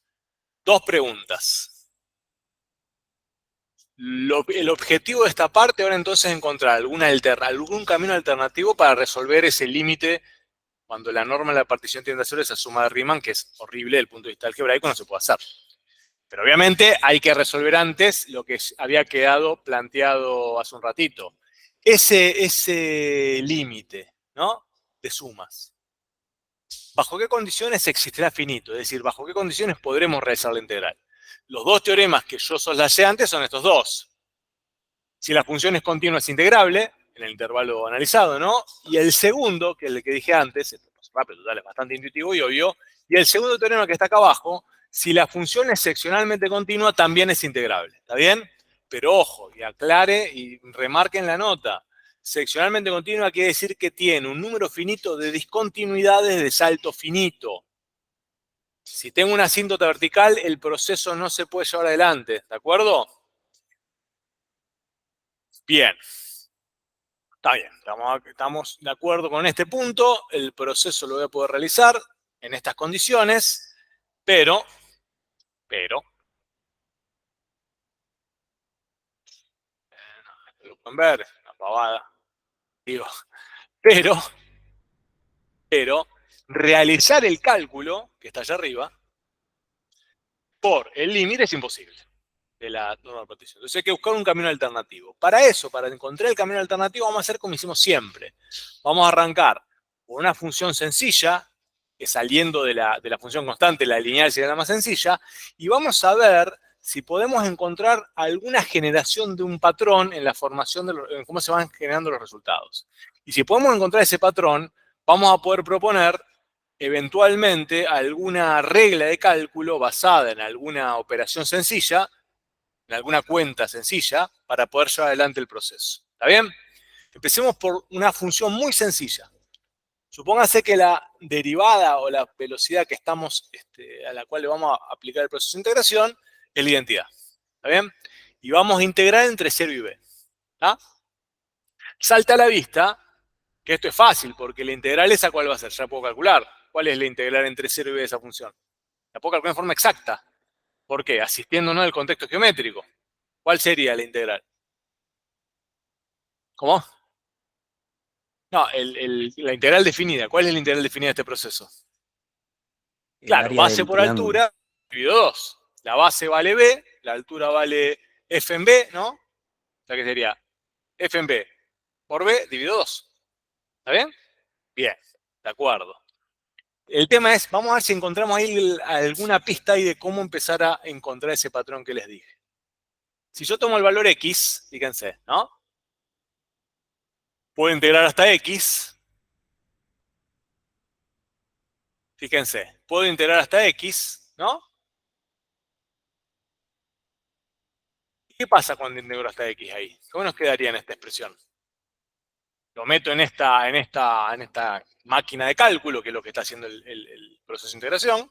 Dos preguntas. El objetivo de esta parte ahora entonces es encontrar algún camino alternativo para resolver ese límite cuando la norma de la partición tiende a cero, esa suma de Riemann, que es horrible desde el punto de vista algebraico, no se puede hacer. Pero obviamente hay que resolver antes lo que había quedado planteado hace un ratito. Ese límite, ¿no? De sumas. ¿Bajo qué condiciones existirá finito? Es decir, ¿bajo qué condiciones podremos realizar la integral? Los dos teoremas que yo soslayé antes son estos dos. Si la función es continua es integrable, en el intervalo analizado, ¿no? Y el segundo, que es el que dije antes, esto es rápido, total, es bastante intuitivo y obvio, y el segundo teorema que está acá abajo, si la función es seccionalmente continua, también es integrable, ¿está bien? Pero ojo, y aclare y remarque en la nota, seccionalmente continua quiere decir que tiene un número finito de discontinuidades de salto finito. Si tengo una asíntota vertical, el proceso no se puede llevar adelante, ¿de acuerdo? Bien. Está bien, estamos de acuerdo con este punto, el proceso lo voy a poder realizar en estas condiciones, pero, lo pueden ver, una pavada, digo, pero, realizar el cálculo, que está allá arriba, por el límite es imposible de la norma de partición. Entonces hay que buscar un camino alternativo. Para eso, para encontrar el camino alternativo, vamos a hacer como hicimos siempre. Vamos a arrancar por una función sencilla, que saliendo de la función constante, la lineal sería la más sencilla, y vamos a ver si podemos encontrar alguna generación de un patrón en la formación en cómo se van generando los resultados. Y si podemos encontrar ese patrón, vamos a poder proponer eventualmente alguna regla de cálculo basada en alguna operación sencilla, en alguna cuenta sencilla, para poder llevar adelante el proceso. ¿Está bien? Empecemos por una función muy sencilla. Supóngase que la derivada o la velocidad que estamos, a la cual le vamos a aplicar el proceso de integración, es la identidad. ¿Está bien? Y vamos a integrar entre 0 y b. ¿Está? Salta a la vista que esto es fácil, porque la integral esa, ¿cuál va a ser? Ya puedo calcular. ¿Cuál es la integral entre 0 y b de esa función? La puedo calcular de forma exacta. ¿Por qué? Asistiéndonos al contexto geométrico. ¿Cuál sería la integral? ¿Cómo? No, la integral definida. ¿Cuál es la integral definida de este proceso? El Claro, área base del por triángulo. altura, dividido 2. La base vale B, la altura vale F en B, ¿no? O sea que sería F en B por B dividido 2. ¿Está bien? Bien, de acuerdo. El tema es, vamos a ver si encontramos ahí alguna pista ahí de cómo empezar a encontrar ese patrón que les dije. Si yo tomo el valor X, fíjense, ¿no? Puedo integrar hasta X. Fíjense, puedo integrar hasta X, ¿no? ¿Qué pasa cuando integro hasta X ahí? ¿Cómo nos quedaría en esta expresión? Lo meto en esta máquina de cálculo, que es lo que está haciendo el proceso de integración.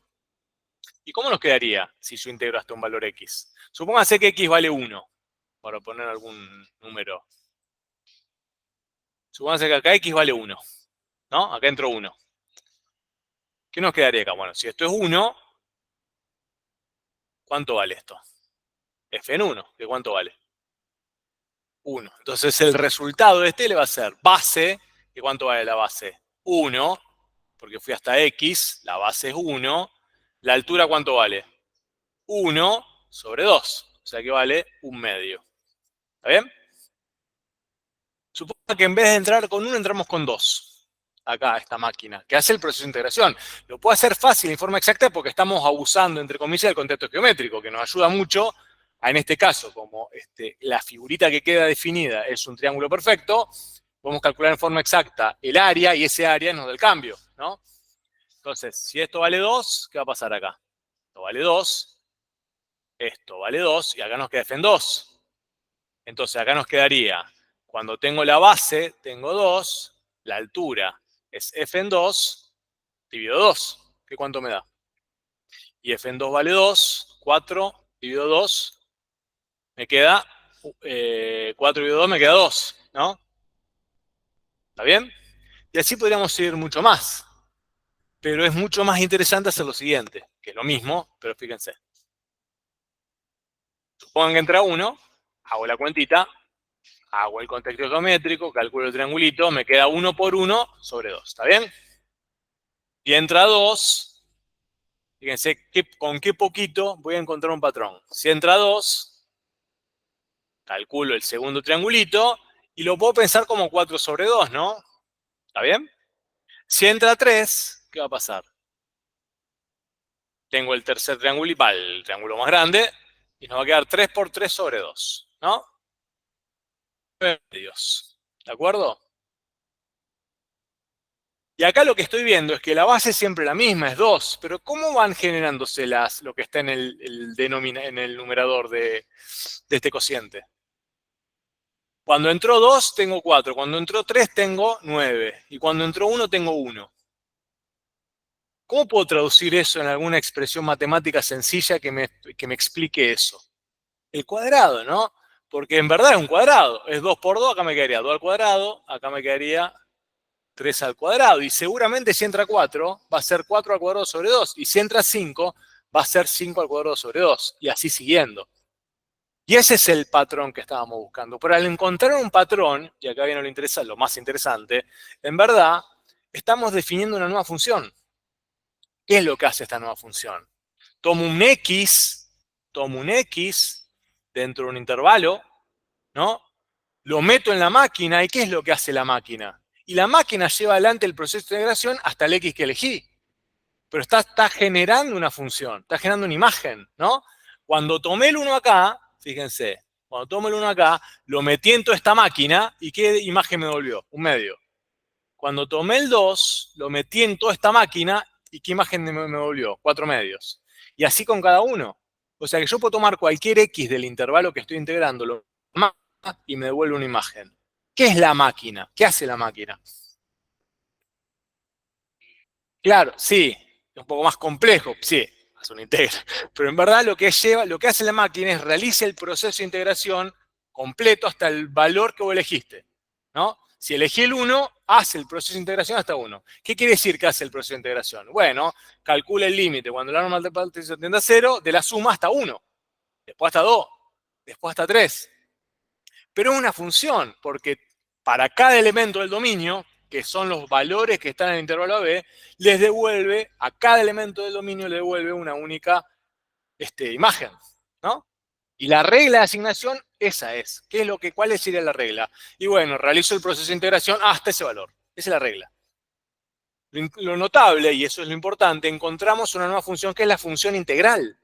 ¿Y cómo nos quedaría si yo integro hasta un valor X? Supóngase que X vale 1, para poner algún número. Supóngase que acá X vale 1, ¿no? Acá entró 1. ¿Qué nos quedaría acá? Bueno, si esto es 1, ¿cuánto vale esto? F en 1, ¿que cuánto vale? 1. Entonces el resultado de este le va a ser base, ¿que cuánto vale la base? 1, porque fui hasta X, la base es 1. ¿La altura cuánto vale? 1 sobre 2, o sea que vale 1 medio. ¿Está bien? Supongo que en vez de entrar con 1, entramos con 2. Acá, esta máquina, que hace el proceso de integración. Lo puedo hacer fácil en forma exacta porque estamos abusando, entre comillas, del contexto geométrico, que nos ayuda mucho en este caso, como la figurita que queda definida es un triángulo perfecto, podemos calcular en forma exacta el área y ese área nos da el cambio, ¿no? Entonces, si esto vale 2, ¿qué va a pasar acá? Esto vale 2, esto vale 2 y acá nos queda f en 2. Entonces acá nos quedaría, cuando tengo la base, tengo 2, la altura es f en 2, dividido 2. ¿Qué cuánto me da? Y f en 2 vale 2, 4 dividido 2, me queda 4 dividido 2 me queda 2, ¿no? ¿Está bien? Y así podríamos seguir mucho más. Pero es mucho más interesante hacer lo siguiente, que es lo mismo, pero fíjense. Supongan que entra 1, hago la cuentita, hago el contexto geométrico, calculo el triangulito, me queda 1 por 1 sobre 2, ¿está bien? Y entra 2, fíjense con qué poquito voy a encontrar un patrón. Si entra 2, calculo el segundo triangulito y lo puedo pensar como 4 sobre 2, ¿no? ¿Está bien? Si entra 3, ¿qué va a pasar? Tengo el tercer triangulito, el triángulo más grande, y nos va a quedar 3 por 3 sobre 2, ¿no? Dios. ¿De acuerdo? Y acá lo que estoy viendo es que la base es siempre la misma, es 2, pero ¿cómo van generándose lo que está en el numerador de este cociente? Cuando entró 2 tengo 4, cuando entró 3 tengo 9, y cuando entró 1 tengo 1. ¿Cómo puedo traducir eso en alguna expresión matemática sencilla que me explique eso? El cuadrado, ¿no? Porque en verdad es un cuadrado, es 2 por 2, acá me quedaría 2 al cuadrado, acá me quedaría 3 al cuadrado. Y seguramente si entra 4, va a ser 4 al cuadrado sobre 2. Y si entra 5, va a ser 5 al cuadrado sobre 2. Y así siguiendo. Y ese es el patrón que estábamos buscando. Pero al encontrar un patrón, y acá viene lo más interesante, en verdad, estamos definiendo una nueva función. ¿Qué es lo que hace esta nueva función? Tomo un X dentro de un intervalo, ¿no? Lo meto en la máquina, ¿y qué es lo que hace la máquina? Y la máquina lleva adelante el proceso de integración hasta el X que elegí. Pero está generando una función, está generando una imagen, ¿no? Cuando tomé el 1 acá, fíjense, cuando tomé el 1 acá, lo metí en toda esta máquina, ¿y qué imagen me devolvió? Un medio. Cuando tomé el 2, lo metí en toda esta máquina, ¿y qué imagen me devolvió? 4 medios. Y así con cada uno. O sea que yo puedo tomar cualquier X del intervalo que estoy integrando, lo y me devuelve una imagen. ¿Qué es la máquina? ¿Qué hace la máquina? Claro, sí, es un poco más complejo, sí, hace una integra. Pero en verdad lo que hace la máquina es realiza el proceso de integración completo hasta el valor que vos elegiste, ¿no? Si elegí el 1, hace el proceso de integración hasta 1. ¿Qué quiere decir que hace el proceso de integración? Bueno, calcula el límite cuando la normal de partición tiende a 0, de la suma hasta 1, después hasta 2, después hasta 3. Pero es una función, porque para cada elemento del dominio, que son los valores que están en el intervalo AB, les devuelve, a cada elemento del dominio le devuelve una única imagen, ¿no? Y la regla de asignación, esa es. ¿Cuál sería la regla? Y bueno, realizo el proceso de integración hasta ese valor. Esa es la regla. Lo notable, y eso es lo importante, encontramos una nueva función que es la función integral.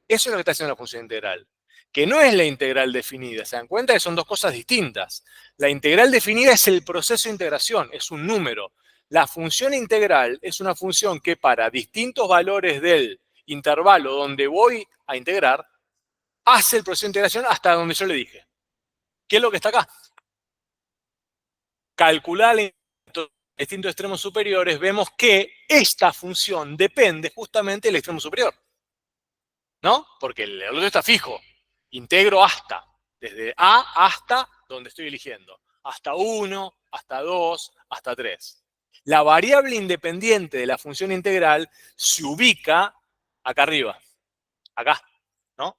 Eso es lo que está haciendo la función integral. Que no es la integral definida. ¿Se dan cuenta que son dos cosas distintas? La integral definida es el proceso de integración, es un número. La función integral es una función que para distintos valores del intervalo donde voy a integrar, hace el proceso de integración hasta donde yo le dije. ¿Qué es lo que está acá? Calcular los distintos extremos superiores, vemos que esta función depende justamente del extremo superior. ¿No? Porque el otro está fijo. Integro hasta. Desde A hasta donde estoy eligiendo. Hasta 1, hasta 2, hasta 3. La variable independiente de la función integral se ubica acá arriba. Acá. ¿No?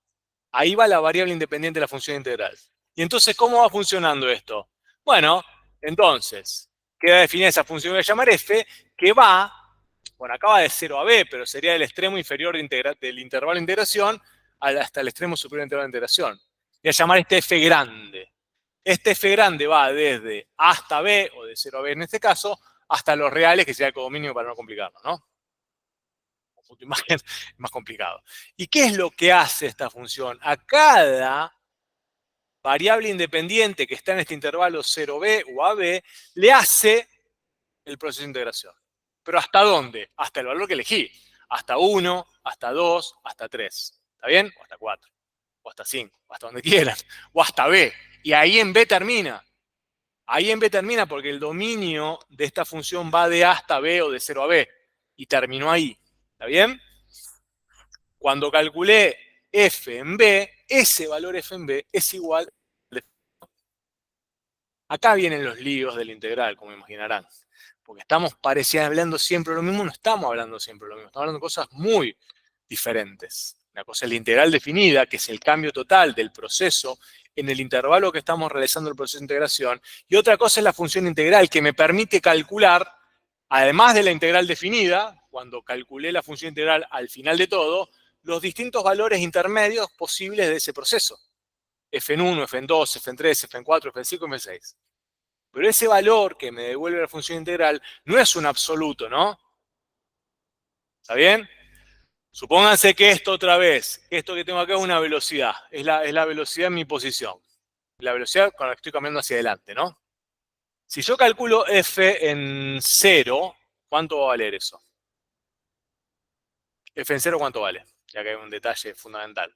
Ahí va la variable independiente de la función integral. Y entonces, ¿cómo va funcionando esto? Bueno, entonces, queda definida esa función que voy a llamar f, que va, bueno, acá va de 0 a b, pero sería del extremo inferior del intervalo de integración hasta el extremo superior del intervalo de integración. Voy a llamar este f grande. Este f grande va desde a hasta b, o de 0 a b en este caso, hasta los reales, que sería el codominio para no complicarlo, ¿no? Imagen es más complicado. ¿Y qué es lo que hace esta función? A cada variable independiente que está en este intervalo 0b o ab, le hace el proceso de integración. ¿Pero hasta dónde? Hasta el valor que elegí. Hasta 1, hasta 2, hasta 3. ¿Está bien? O hasta 4. O hasta 5. O hasta donde quieran. O hasta b. Y ahí en b termina. Ahí en b termina porque el dominio de esta función va de a hasta b o de 0 a b. Y terminó ahí. ¿Está bien? Cuando calculé f en b, ese valor f en b es igual. Acá vienen los líos del integral, como imaginarán. Porque parecían hablando siempre lo mismo, no estamos hablando siempre lo mismo. Estamos hablando de cosas muy diferentes. Una cosa es la integral definida, que es el cambio total del proceso en el intervalo que estamos realizando el proceso de integración. Y otra cosa es la función integral, que me permite calcular, además de la integral definida, cuando calculé la función integral al final de todo, los distintos valores intermedios posibles de ese proceso. f en 1, f en 2, f en 3, f en 4, f en 5, f en 6. Pero ese valor que me devuelve la función integral no es un absoluto, ¿no? ¿Está bien? Supónganse que esto otra vez, esto que tengo acá es una velocidad, es la velocidad en mi posición. La velocidad con la que estoy cambiando hacia adelante, ¿no? Si yo calculo f en 0, ¿cuánto va a valer eso? F en 0, ¿cuánto vale? Ya que hay un detalle fundamental.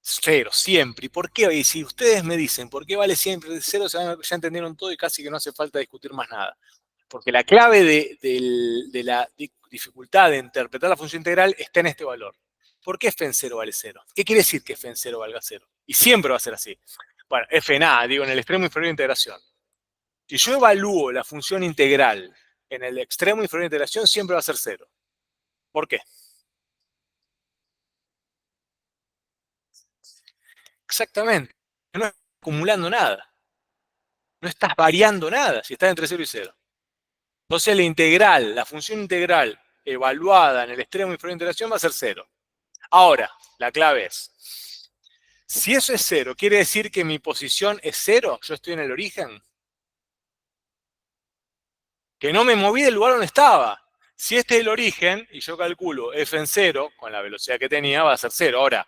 0, siempre. ¿Y por qué? Y si ustedes me dicen, ¿por qué vale siempre 0? Ya entendieron todo y casi que no hace falta discutir más nada. Porque la clave de la dificultad de interpretar la función integral está en este valor. ¿Por qué f en 0 vale 0? ¿Qué quiere decir que f en 0 valga 0? Y siempre va a ser así. Bueno, f en a, digo, en el extremo inferior de integración. Si yo evalúo la función integral en el extremo inferior de integración, siempre va a ser 0. ¿Por qué? Exactamente. No estás acumulando nada. No estás variando nada si estás entre 0 y 0. Entonces la integral, la función integral evaluada en el extremo inferior de integración va a ser 0. Ahora, la clave es, si eso es 0, ¿quiere decir que mi posición es 0? ¿Yo estoy en el origen? Que no me moví del lugar donde estaba. Si este es el origen, y yo calculo f en 0, con la velocidad que tenía, va a ser 0. Ahora,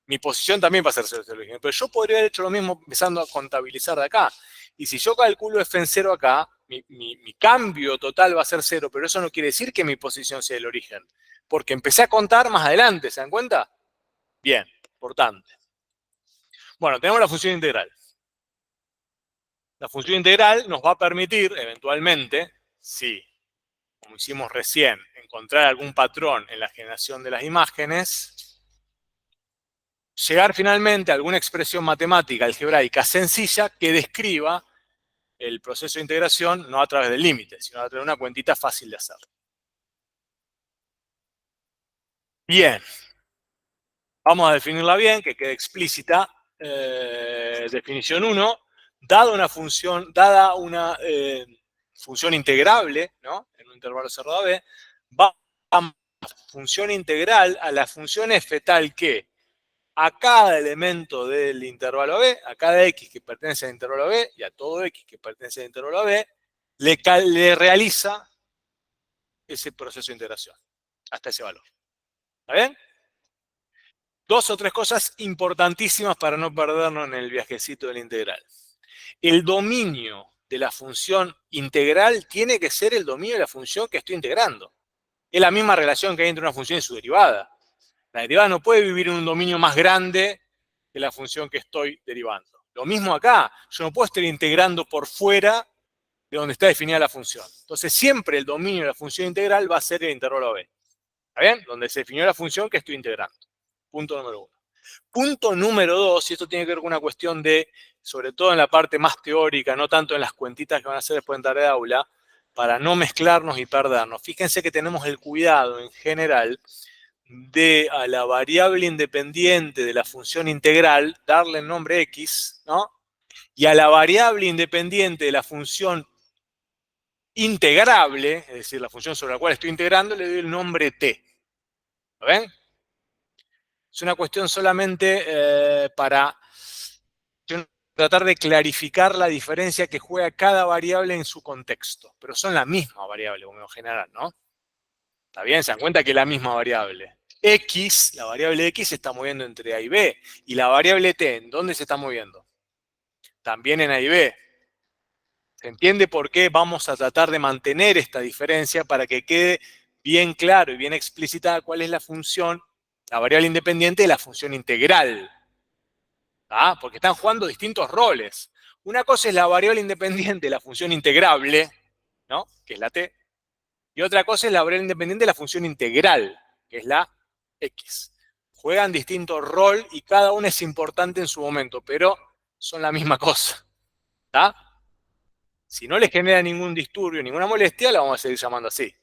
mi posición también va a ser 0 desde el origen. Pero yo podría haber hecho lo mismo empezando a contabilizar de acá. Y si yo calculo f en 0 acá, mi cambio total va a ser 0, pero eso no quiere decir que mi posición sea el origen. Porque empecé a contar más adelante, ¿se dan cuenta? Bien, importante. Bueno, tenemos la función integral. La función integral nos va a permitir, eventualmente, si, como hicimos recién, encontrar algún patrón en la generación de las imágenes, llegar finalmente a alguna expresión matemática algebraica sencilla que describa el proceso de integración no a través del límite, sino a través de una cuentita fácil de hacer. Bien. Vamos a definirla bien, que quede explícita. Definición 1. Dada una función integrable, ¿no? En un intervalo cerrado a B, va a función integral a la función f tal que a cada elemento del intervalo B, a cada x que pertenece al intervalo B y a todo x que pertenece al intervalo B, le realiza ese proceso de integración hasta ese valor. ¿Está bien? Dos o tres cosas importantísimas para no perdernos en el viajecito de la integral. El dominio de la función integral tiene que ser el dominio de la función que estoy integrando. Es la misma relación que hay entre una función y su derivada. La derivada no puede vivir en un dominio más grande que la función que estoy derivando. Lo mismo acá, yo no puedo estar integrando por fuera de donde está definida la función. Entonces siempre el dominio de la función integral va a ser el intervalo B. ¿Está bien? Donde se definió la función que estoy integrando. Punto número 1. Punto número 2, y esto tiene que ver con una cuestión de, sobre todo en la parte más teórica, no tanto en las cuentitas que van a hacer después en tarea de aula, para no mezclarnos y perdernos. Fíjense que tenemos el cuidado en general de a la variable independiente de la función integral darle el nombre x, ¿no? Y a la variable independiente de la función integrable, es decir, la función sobre la cual estoy integrando, le doy el nombre t. ¿Lo ven? Es una cuestión solamente para tratar de clarificar la diferencia que juega cada variable en su contexto. Pero son la misma variable, como en general, ¿no? ¿Está bien? ¿Se dan cuenta que es la misma variable? X, la variable X se está moviendo entre A y B. Y la variable T, ¿en dónde se está moviendo? También en A y B. ¿Se entiende por qué vamos a tratar de mantener esta diferencia para que quede bien claro y bien explícita cuál es la función, la variable independiente de la función integral? ¿Ah? Porque están jugando distintos roles. Una cosa es la variable independiente de la función integrable, ¿no? Que es la t, y otra cosa es la variable independiente de la función integral, que es la x. Juegan distinto rol y cada una es importante en su momento, pero son la misma cosa. ¿Está? Si no les genera ningún disturbio, ninguna molestia, la vamos a seguir llamando así.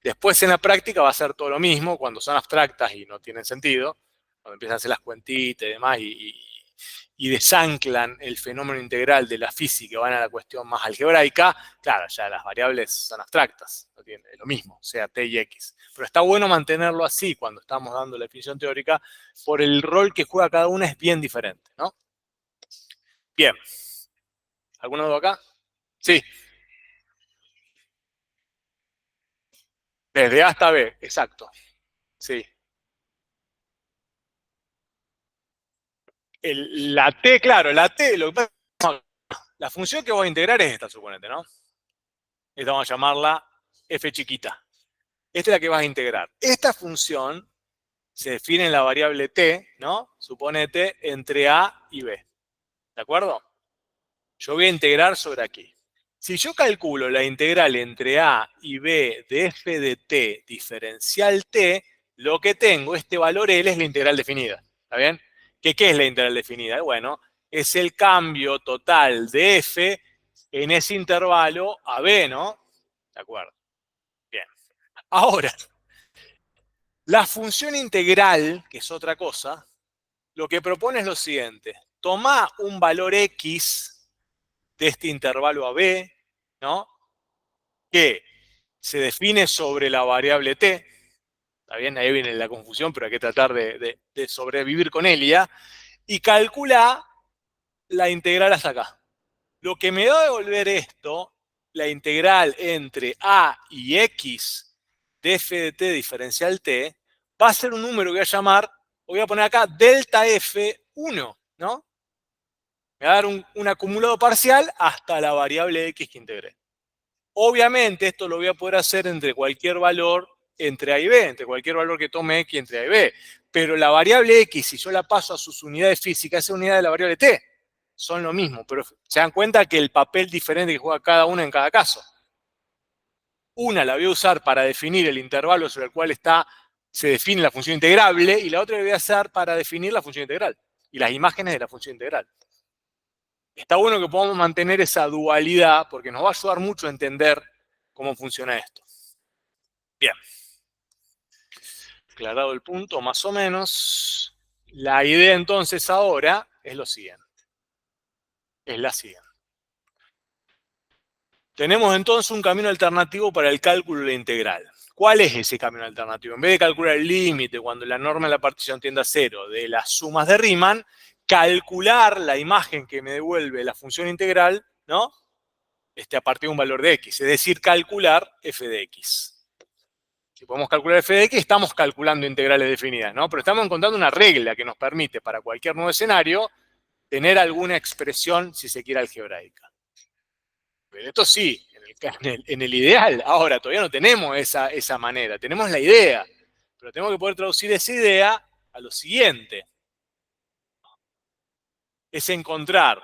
Después en la práctica va a ser todo lo mismo, cuando son abstractas y no tienen sentido, cuando empiezan a hacer las cuentitas y demás, y desanclan el fenómeno integral de la física y van a la cuestión más algebraica, claro, ya las variables son abstractas, no tiene, es lo mismo, sea t y x. Pero está bueno mantenerlo así cuando estamos dando la definición teórica, por el rol que juega cada una es bien diferente, ¿no? Bien. ¿Alguna duda acá? Sí. Desde A hasta B, exacto. Sí. La t, claro, la t, la función que voy a integrar es esta, suponete, ¿no? Esta vamos a llamarla f chiquita. Esta es la que vas a integrar. Esta función se define en la variable t, ¿no? Suponete entre a y b. ¿De acuerdo? Yo voy a integrar sobre aquí. Si yo calculo la integral entre a y b de f de t diferencial t, lo que tengo, este valor L, es la integral definida. ¿Está bien? ¿Qué es la integral definida? Bueno, es el cambio total de f en ese intervalo a b, ¿no? ¿De acuerdo? Bien. Ahora, la función integral, que es otra cosa, lo que propone es lo siguiente. Toma un valor x de este intervalo a b, ¿no? Que se define sobre la variable t. ¿Está bien? Ahí viene la confusión, pero hay que tratar de sobrevivir con ella. Y calcula la integral hasta acá. Lo que me va a devolver esto, la integral entre a y x de f de t diferencial t, va a ser un número que voy a llamar, voy a poner acá delta f1, ¿no? Me va a dar un acumulado parcial hasta la variable x que integré. Obviamente esto lo voy a poder hacer entre cualquier valor entre a y b, entre cualquier valor que tome x entre a y b. Pero la variable x, si yo la paso a sus unidades físicas, es unidad de la variable t. Son lo mismo, pero se dan cuenta que el papel diferente que juega cada una en cada caso. Una la voy a usar para definir el intervalo sobre el cual se define la función integrable, y la otra la voy a usar para definir la función integral y las imágenes de la función integral. Está bueno que podamos mantener esa dualidad porque nos va a ayudar mucho a entender cómo funciona esto. Bien. Aclarado el punto, más o menos. La idea entonces ahora es lo siguiente. Es la siguiente. Tenemos entonces un camino alternativo para el cálculo de la integral. ¿Cuál es ese camino alternativo? En vez de calcular el límite cuando la norma de la partición tiende a 0 de las sumas de Riemann, calcular la imagen que me devuelve la función integral, ¿no? A partir de un valor de x, es decir, calcular f de x. Si podemos calcular f de x, estamos calculando integrales definidas, ¿no? Pero estamos encontrando una regla que nos permite, para cualquier nuevo escenario, tener alguna expresión, si se quiere, algebraica. Pero esto sí, en el ideal. Ahora, todavía no tenemos esa manera. Tenemos la idea, pero tenemos que poder traducir esa idea a lo siguiente. Es encontrar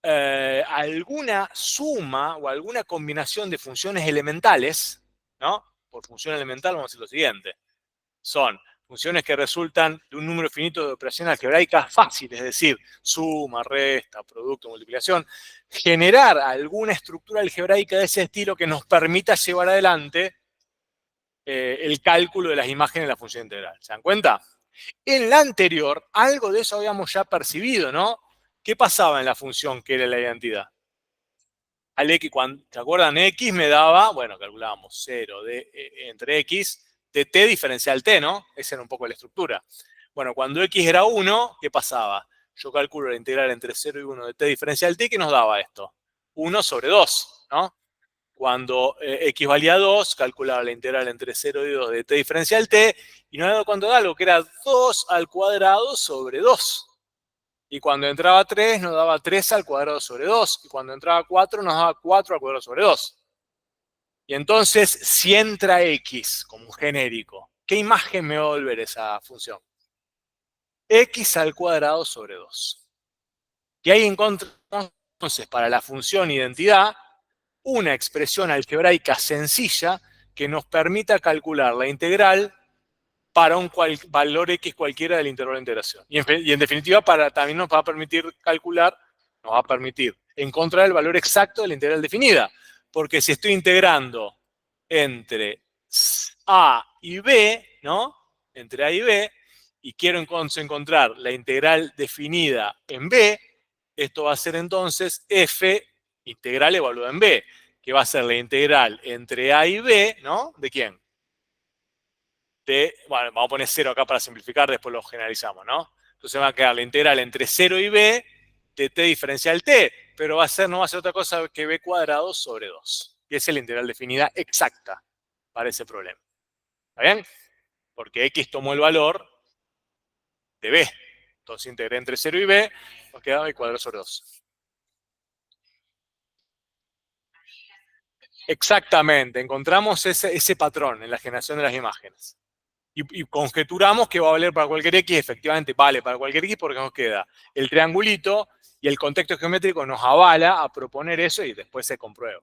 alguna suma o alguna combinación de funciones elementales, ¿no? Por función elemental vamos a decir lo siguiente. Son funciones que resultan de un número finito de operaciones algebraicas fáciles, es decir, suma, resta, producto, multiplicación. Generar alguna estructura algebraica de ese estilo que nos permita llevar adelante el cálculo de las imágenes de la función integral. ¿Se dan cuenta? En la anterior, algo de eso habíamos ya percibido, ¿no? ¿Qué pasaba en la función que era la identidad? Al x, ¿se acuerdan? X me daba, bueno, calculábamos 0 entre x de t diferencial t, ¿no? Esa era un poco la estructura. Bueno, cuando x era 1, ¿qué pasaba? Yo calculo la integral entre 0 y 1 de t diferencial t, ¿qué nos daba esto? 1 sobre 2, ¿no? Cuando x valía 2, calculaba la integral entre 0 y 2 de t diferencial t, y nos daba cuánto da algo, que era 2 al cuadrado sobre 2. Y cuando entraba 3, nos daba 3 al cuadrado sobre 2. Y cuando entraba 4, nos daba 4 al cuadrado sobre 2. Y entonces, si entra x como un genérico, ¿qué imagen me va a volver esa función? X al cuadrado sobre 2. Y ahí encontramos, entonces, para la función identidad, una expresión algebraica sencilla que nos permita calcular la integral para un valor x cualquiera del intervalo de integración. Y en definitiva, también nos va a permitir calcular, nos va a permitir encontrar el valor exacto de la integral definida. Porque si estoy integrando entre a y b, ¿no? Entre a y b, y quiero entonces encontrar la integral definida en b, esto va a ser entonces f integral evaluada en b, que va a ser la integral entre a y b, ¿no? ¿De quién? Bueno, vamos a poner 0 acá para simplificar, después lo generalizamos, ¿no? Entonces va a quedar la integral entre 0 y b de t diferencial t, pero no va a ser otra cosa que b cuadrado sobre 2. Y esa es la integral definida exacta para ese problema. ¿Está bien? Porque x tomó el valor de b. Entonces integré entre 0 y b, nos queda b cuadrado sobre 2. Exactamente, encontramos ese patrón en la generación de las imágenes. Y conjeturamos que va a valer para cualquier x, efectivamente vale para cualquier x porque nos queda el triangulito y el contexto geométrico nos avala a proponer eso y después se comprueba.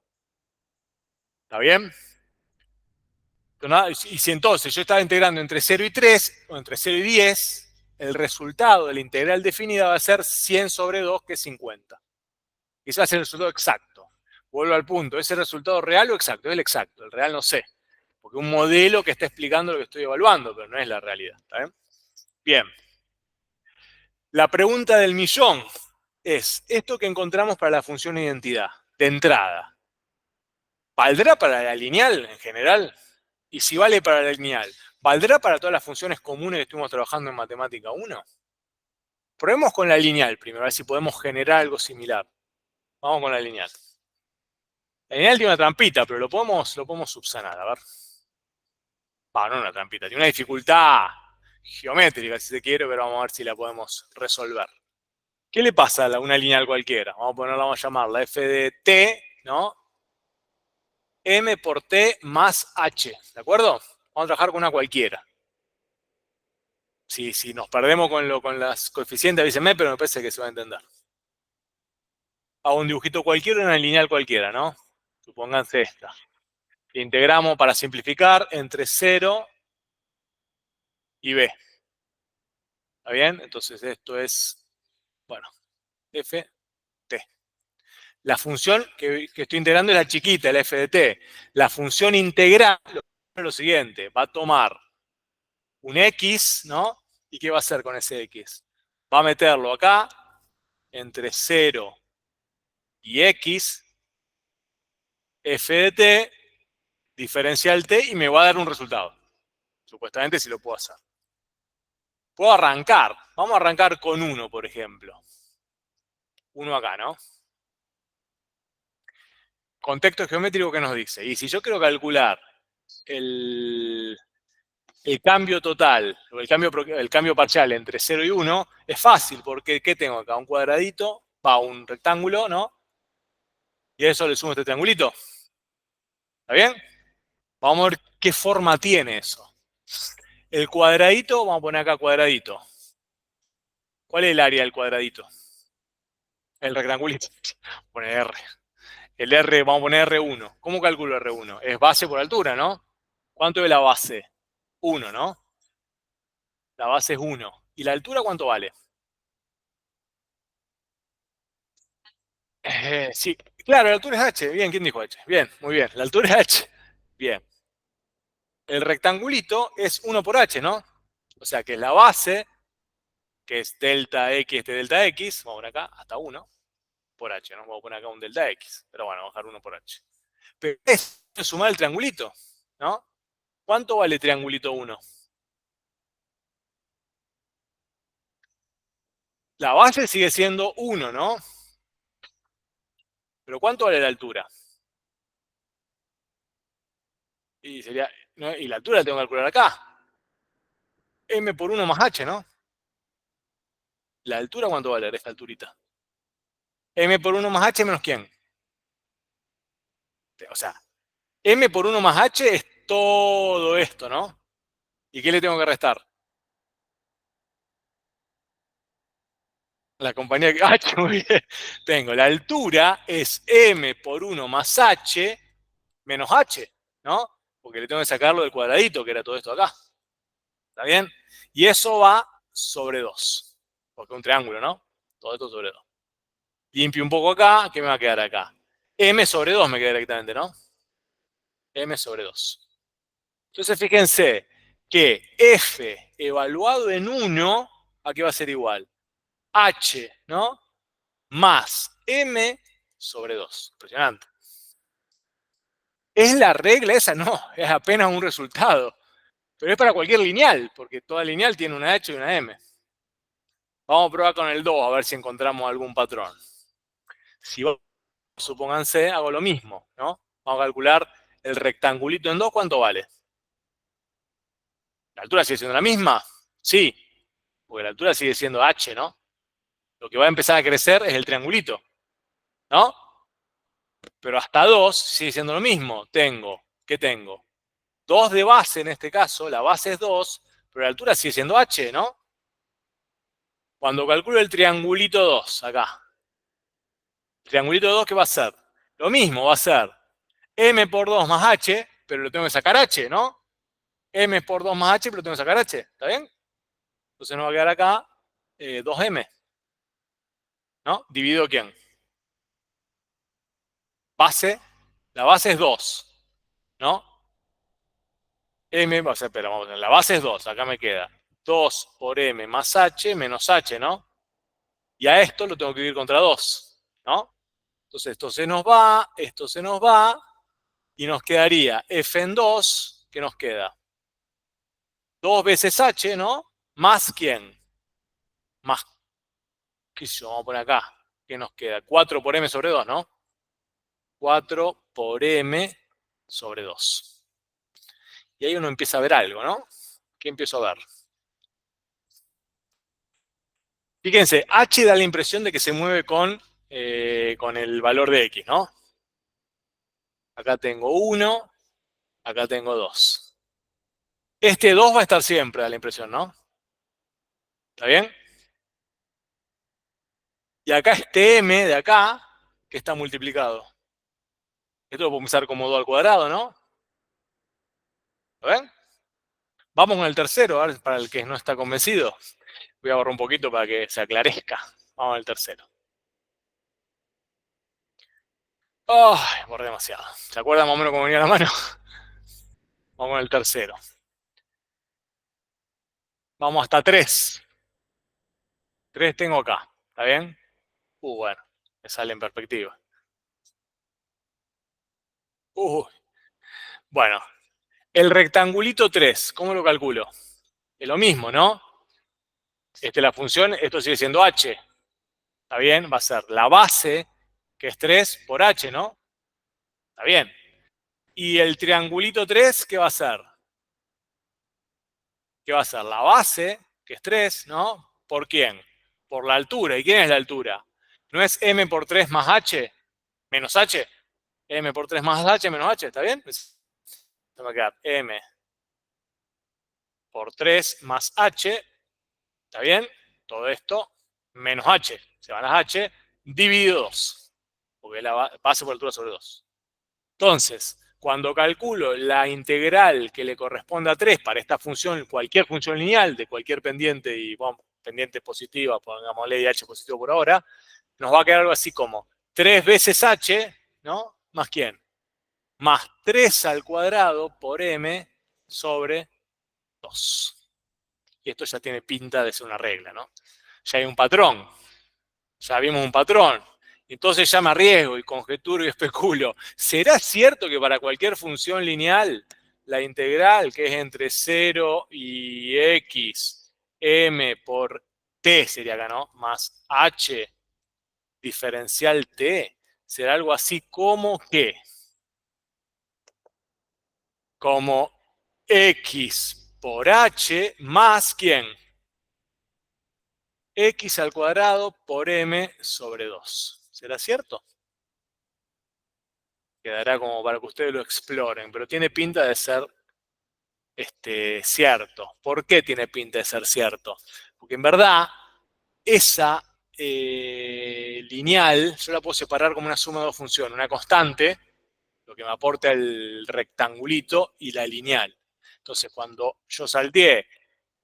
¿Está bien? Y si entonces yo estaba integrando entre 0 y 3 o entre 0 y 10, el resultado de la integral definida va a ser 100 sobre 2, que es 50. Y ese va a ser el resultado exacto. Vuelvo al punto, ¿es el resultado real o exacto? Es el exacto, el real no sé. Porque es un modelo que está explicando lo que estoy evaluando, pero no es la realidad. ¿Está bien? Bien. La pregunta del millón es, ¿esto que encontramos para la función identidad, de entrada, ¿valdrá para la lineal en general? Y si vale para la lineal, ¿valdrá para todas las funciones comunes que estuvimos trabajando en Matemática 1? Probemos con la lineal primero, a ver si podemos generar algo similar. Vamos con la lineal. La lineal tiene una trampita, pero lo podemos subsanar, a ver. No una trampita, tiene una dificultad geométrica, si se quiere, pero vamos a ver si la podemos resolver. ¿Qué le pasa a una lineal cualquiera? Vamos a llamarla f de t, ¿no? M por t más h, ¿de acuerdo? Vamos a trabajar con una cualquiera. Si nos perdemos con las coeficientes, avísenme, pero me parece que se va a entender. Hago un dibujito cualquiera y una lineal cualquiera, ¿no? Supónganse esta. Integramos para simplificar entre 0 y b. ¿Está bien? Entonces esto es, bueno, f t. La función que estoy integrando es la chiquita, la f de t. La función integral es lo siguiente, va a tomar un x, ¿no? ¿Y qué va a hacer con ese x? Va a meterlo acá, entre 0 y x, f de t, diferencial t, y me va a dar un resultado. Supuestamente sí lo puedo hacer. Puedo arrancar. Vamos a arrancar con 1, por ejemplo. 1 acá, ¿no? Contexto geométrico que nos dice. Y si yo quiero calcular el cambio total, o el cambio parcial entre 0 y 1, es fácil, porque ¿qué tengo acá? Un cuadradito, un rectángulo, ¿no? Y a eso le sumo este triangulito. ¿Está bien? Vamos a ver qué forma tiene eso. El cuadradito, vamos a poner acá cuadradito. ¿Cuál es el área del cuadradito? El rectangulito. Pone R. El R, vamos a poner R1. ¿Cómo calculo R1? Es base por altura, ¿no? ¿Cuánto es la base? 1, ¿no? La base es 1. ¿Y la altura cuánto vale? Sí, claro, la altura es h. Bien, ¿quién dijo h? Bien, muy bien. La altura es h. Bien. El rectangulito es 1 por h, ¿no? O sea que la base, que es delta x de delta x, vamos a poner acá, hasta 1 por h, ¿no? Vamos a poner acá un delta x, pero bueno, vamos a dejar 1 por h. Pero esto es sumar el triangulito, ¿no? ¿Cuánto vale triangulito 1? La base sigue siendo 1, ¿no? Pero ¿cuánto vale la altura? Y sería, ¿no? Y la altura la tengo que calcular acá. M por 1 más h, ¿no? ¿La altura cuánto vale esta alturita? M por 1 más h menos ¿quién? O sea, M por 1 más h es todo esto, ¿no? ¿Y qué le tengo que restar? La compañía que... H, muy bien. Tengo, la altura es M por 1 más h menos h, ¿no? Porque le tengo que sacarlo del cuadradito, que era todo esto acá. ¿Está bien? Y eso va sobre 2. Porque es un triángulo, ¿no? Todo esto sobre 2. Limpio un poco acá, ¿qué me va a quedar acá? M sobre 2 me queda directamente, ¿no? M sobre 2. Entonces fíjense que F evaluado en 1, ¿a qué va a ser igual? H, ¿no? Más M sobre 2. Impresionante. ¿Es la regla esa? No, es apenas un resultado. Pero es para cualquier lineal, porque toda lineal tiene una H y una M. Vamos a probar con el 2, a ver si encontramos algún patrón. Si supónganse, hago lo mismo, ¿no? Vamos a calcular el rectangulito en 2, ¿cuánto vale? ¿La altura sigue siendo la misma? Sí, porque la altura sigue siendo h, ¿no? Lo que va a empezar a crecer es el triangulito, ¿no? Pero hasta 2 sigue siendo lo mismo. ¿Qué tengo? 2 de base en este caso, la base es 2, pero la altura sigue siendo h, ¿no? Cuando calculo el triangulito 2, acá. Triangulito 2, ¿qué va a ser? Lo mismo, va a ser m por 2 más h, pero lo tengo que sacar h, ¿no? M por 2 más h, pero tengo que sacar h, ¿está bien? Entonces nos va a quedar acá 2m, ¿no? ¿Dividido quién? Base, la base es 2, ¿no? M, o sea, espera, vamos a ver, la base es 2, acá me queda 2 por m más h menos h, ¿no? Y a esto lo tengo que dividir contra 2, ¿no? Entonces esto se nos va, y nos quedaría f en 2, ¿qué nos queda? 2 veces h, ¿no? Más ¿quién? Más, ¿qué sé yo? Vamos a poner acá, ¿qué nos queda? 4 por m sobre 2, ¿no? 4 por m sobre 2. Y ahí uno empieza a ver algo, ¿no? ¿Qué empiezo a ver? Fíjense, h da la impresión de que se mueve con el valor de x, ¿no? Acá tengo 1, acá tengo 2. Este 2 va a estar siempre, da la impresión, ¿no? ¿Está bien? Y acá este m de acá, que está multiplicado. Esto lo podemos usar como 2 al cuadrado, ¿no? ¿Lo ven? Vamos con el tercero, a ver, para el que no está convencido. Voy a borrar un poquito para que se aclarezca. Vamos al tercero. ¡Ay! Borré demasiado. ¿Se acuerdan más o menos cómo venía la mano? Vamos con el tercero. Vamos hasta 3. 3 tengo acá. ¿Está bien? Bueno, me sale en perspectiva. Bueno, el rectangulito 3, ¿cómo lo calculo? Es lo mismo, ¿no? Esta es la función, esto sigue siendo h. ¿Está bien? Va a ser la base, que es 3 por h, ¿no? ¿Está bien? Y el triangulito 3, ¿qué va a ser? ¿Qué va a ser? La base, que es 3, ¿no? ¿Por quién? Por la altura. ¿Y quién es la altura? ¿No es m por 3 más h menos h? M por 3 más h menos h, ¿está bien? Pues, va a quedar m por 3 más h, ¿está bien? Todo esto menos h, se van las h, dividido 2, porque es la base por altura sobre 2. Entonces, cuando calculo la integral que le corresponde a 3 para esta función, cualquier función lineal de cualquier pendiente, y bueno, pendiente positiva, pongámosle y h positivo por ahora, nos va a quedar algo así como 3 veces h, ¿no? ¿Más quién? Más 3 al cuadrado por m sobre 2. Y esto ya tiene pinta de ser una regla, ¿no? Ya hay un patrón, ya vimos un patrón. Entonces ya me arriesgo y conjeturo y especulo. ¿Será cierto que para cualquier función lineal, la integral, que es entre 0 y x, m por t sería acá, ¿no? Más h diferencial t, será algo así como que, como x por h más ¿quién? X al cuadrado por m sobre 2. ¿Será cierto? Quedará como para que ustedes lo exploren, pero tiene pinta de ser cierto. ¿Por qué tiene pinta de ser cierto? Porque en verdad esa lineal yo la puedo separar como una suma de dos funciones, una constante, lo que me aporta el rectangulito, y la lineal. Entonces, cuando yo salteé,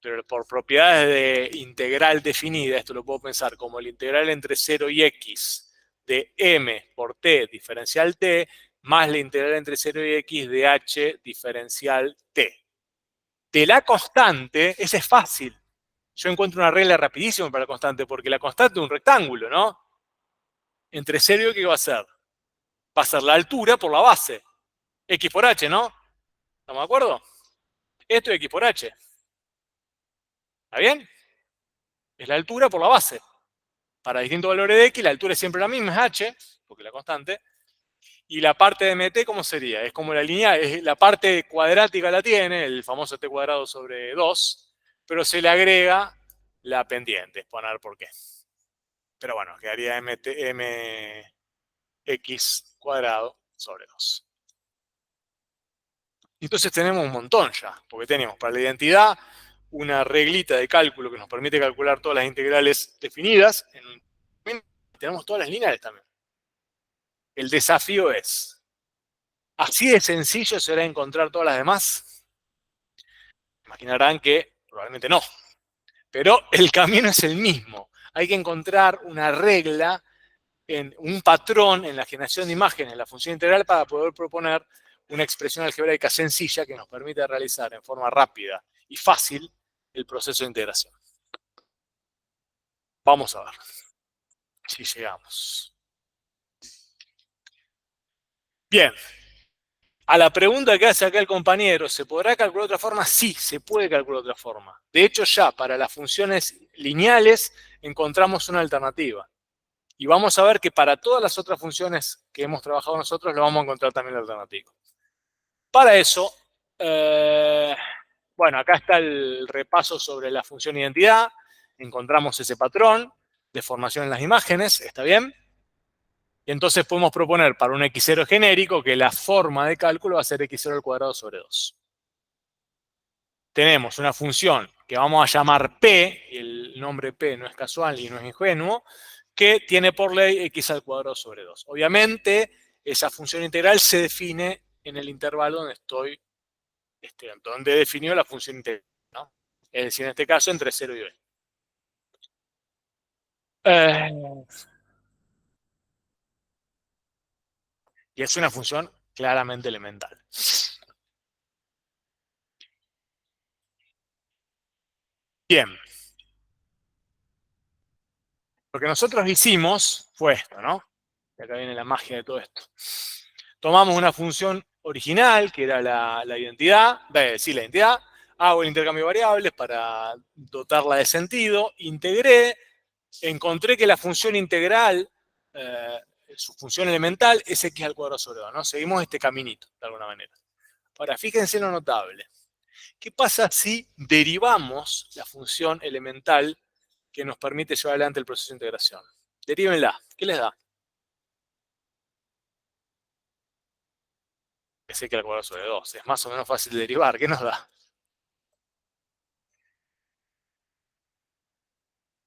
pero por propiedades de integral definida, esto lo puedo pensar como el integral entre 0 y x de m por t diferencial t, más la integral entre 0 y x de h diferencial t. De la constante, ese es fácil. Yo encuentro una regla rapidísima para la constante, porque la constante es un rectángulo, ¿no? Entre 0 y x, ¿qué va a ser? Va a ser la altura por la base. X por h, ¿no? ¿Estamos de acuerdo? Esto es x por h. ¿Está bien? Es la altura por la base. Para distintos valores de x, la altura es siempre la misma, es h, porque es la constante. Y la parte de mt, ¿cómo sería? Es como la línea, la parte cuadrática la tiene, el famoso t cuadrado sobre 2, pero se le agrega la pendiente, poner por qué. Pero bueno, quedaría mx cuadrado sobre 2. Entonces tenemos un montón ya, porque tenemos para la identidad una reglita de cálculo que nos permite calcular todas las integrales definidas. Tenemos todas las lineales también. El desafío es, ¿así de sencillo será encontrar todas las demás? Imaginarán que probablemente no, pero el camino es el mismo. Hay que encontrar una regla, un patrón en la generación de imágenes en la función integral para poder proponer una expresión algebraica sencilla que nos permita realizar en forma rápida y fácil el proceso de integración. Vamos a ver si llegamos. Bien. A la pregunta que hace acá el compañero, ¿se podrá calcular de otra forma? Sí, se puede calcular de otra forma. De hecho, ya para las funciones lineales encontramos una alternativa. Y vamos a ver que para todas las otras funciones que hemos trabajado nosotros, lo vamos a encontrar también la alternativa. Para eso, bueno, acá está el repaso sobre la función identidad. Encontramos ese patrón de formación en las imágenes, ¿está bien? Y entonces podemos proponer para un x0 genérico que la forma de cálculo va a ser x0 al cuadrado sobre 2. Tenemos una función que vamos a llamar p, y el nombre p no es casual y no es ingenuo, que tiene por ley x al cuadrado sobre 2. Obviamente, esa función integral se define en el intervalo donde estoy, donde definió la función integral, ¿no? Es decir, en este caso, entre 0 y b. Y es una función claramente elemental. Bien. Lo que nosotros hicimos fue esto, ¿no? Y acá viene la magia de todo esto. Tomamos una función original, que era la identidad, sí, la identidad, hago el intercambio de variables para dotarla de sentido, integré, encontré que la función integral, su función elemental, es x al cuadrado sobre 2, ¿no? Seguimos este caminito, de alguna manera. Ahora, fíjense lo notable. ¿Qué pasa si derivamos la función elemental que nos permite llevar adelante el proceso de integración? Derívenla. ¿Qué les da? Es x al cuadrado sobre 2. Es más o menos fácil de derivar. ¿Qué nos da?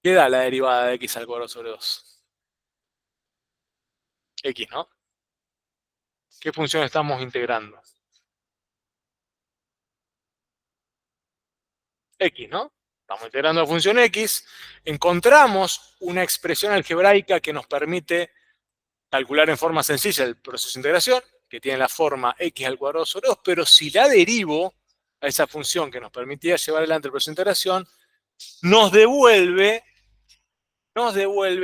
¿Qué da la derivada de x al cuadrado sobre 2? X, ¿no? ¿Qué función estamos integrando? X, ¿no? Estamos integrando la función X. Encontramos una expresión algebraica que nos permite calcular en forma sencilla el proceso de integración, que tiene la forma x al cuadrado sobre 2, pero si la derivo a esa función que nos permitía llevar adelante el proceso de integración, nos devuelve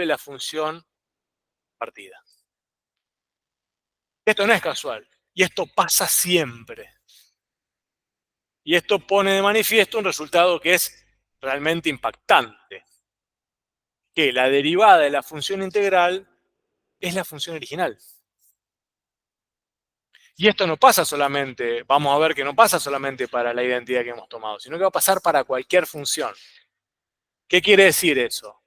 la función partida. Esto no es casual, y esto pasa siempre. Y esto pone de manifiesto un resultado que es realmente impactante, que la derivada de la función integral es la función original. Y esto no pasa solamente, vamos a ver que no pasa solamente para la identidad que hemos tomado, sino que va a pasar para cualquier función. ¿Qué quiere decir eso?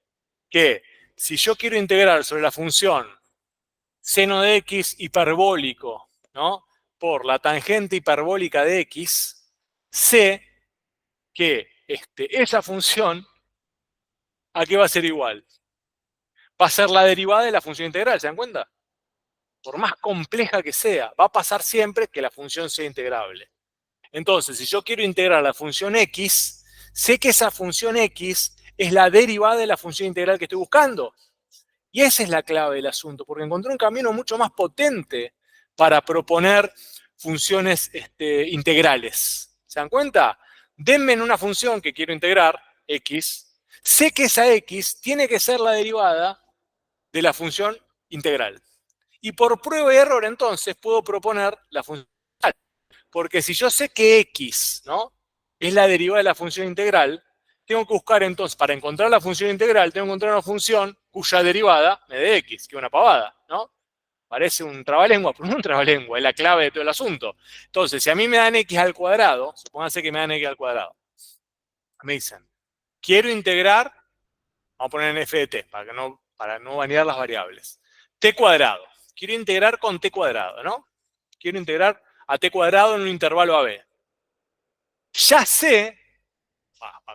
Que si yo quiero integrar sobre la función seno de x hiperbólico, ¿no?, por la tangente hiperbólica de x, sé que esa función, ¿a qué va a ser igual? Va a ser la derivada de la función integral, ¿se dan cuenta? Por más compleja que sea, va a pasar siempre que la función sea integrable. Entonces, si yo quiero integrar la función x, sé que esa función x es la derivada de la función integral que estoy buscando. Y esa es la clave del asunto, porque encontré un camino mucho más potente para proponer funciones integrales. ¿Se dan cuenta? Denme en una función que quiero integrar, x, sé que esa x tiene que ser la derivada de la función integral. Y por prueba y error, entonces, puedo proponer la función integral. Porque si yo sé que x, ¿no?, es la derivada de la función integral, tengo que buscar entonces, para encontrar la función integral, tengo que encontrar una función cuya derivada me dé x, que es una pavada, ¿no? Parece un trabalengua, pero no un trabalengua, es la clave de todo el asunto. Entonces, si a mí me dan x al cuadrado, supónganse que me dan x al cuadrado, me dicen, quiero integrar, vamos a poner en f de t, para no variar las variables, t cuadrado. Quiero integrar con t cuadrado, ¿no? Quiero integrar a t cuadrado en un intervalo AB. Ya sé,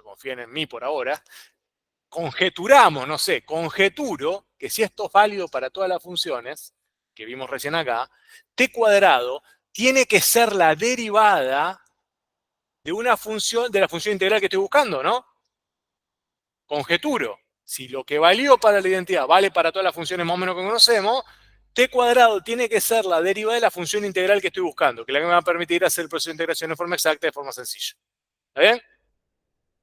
confíen en mí por ahora, conjeturo que si esto es válido para todas las funciones que vimos recién acá, t cuadrado tiene que ser la derivada de una función, de la función integral que estoy buscando, ¿no? Conjeturo. Si lo que valió para la identidad vale para todas las funciones más o menos que conocemos, t cuadrado tiene que ser la derivada de la función integral que estoy buscando, que es la que me va a permitir hacer el proceso de integración de forma exacta, de forma sencilla. ¿Está bien?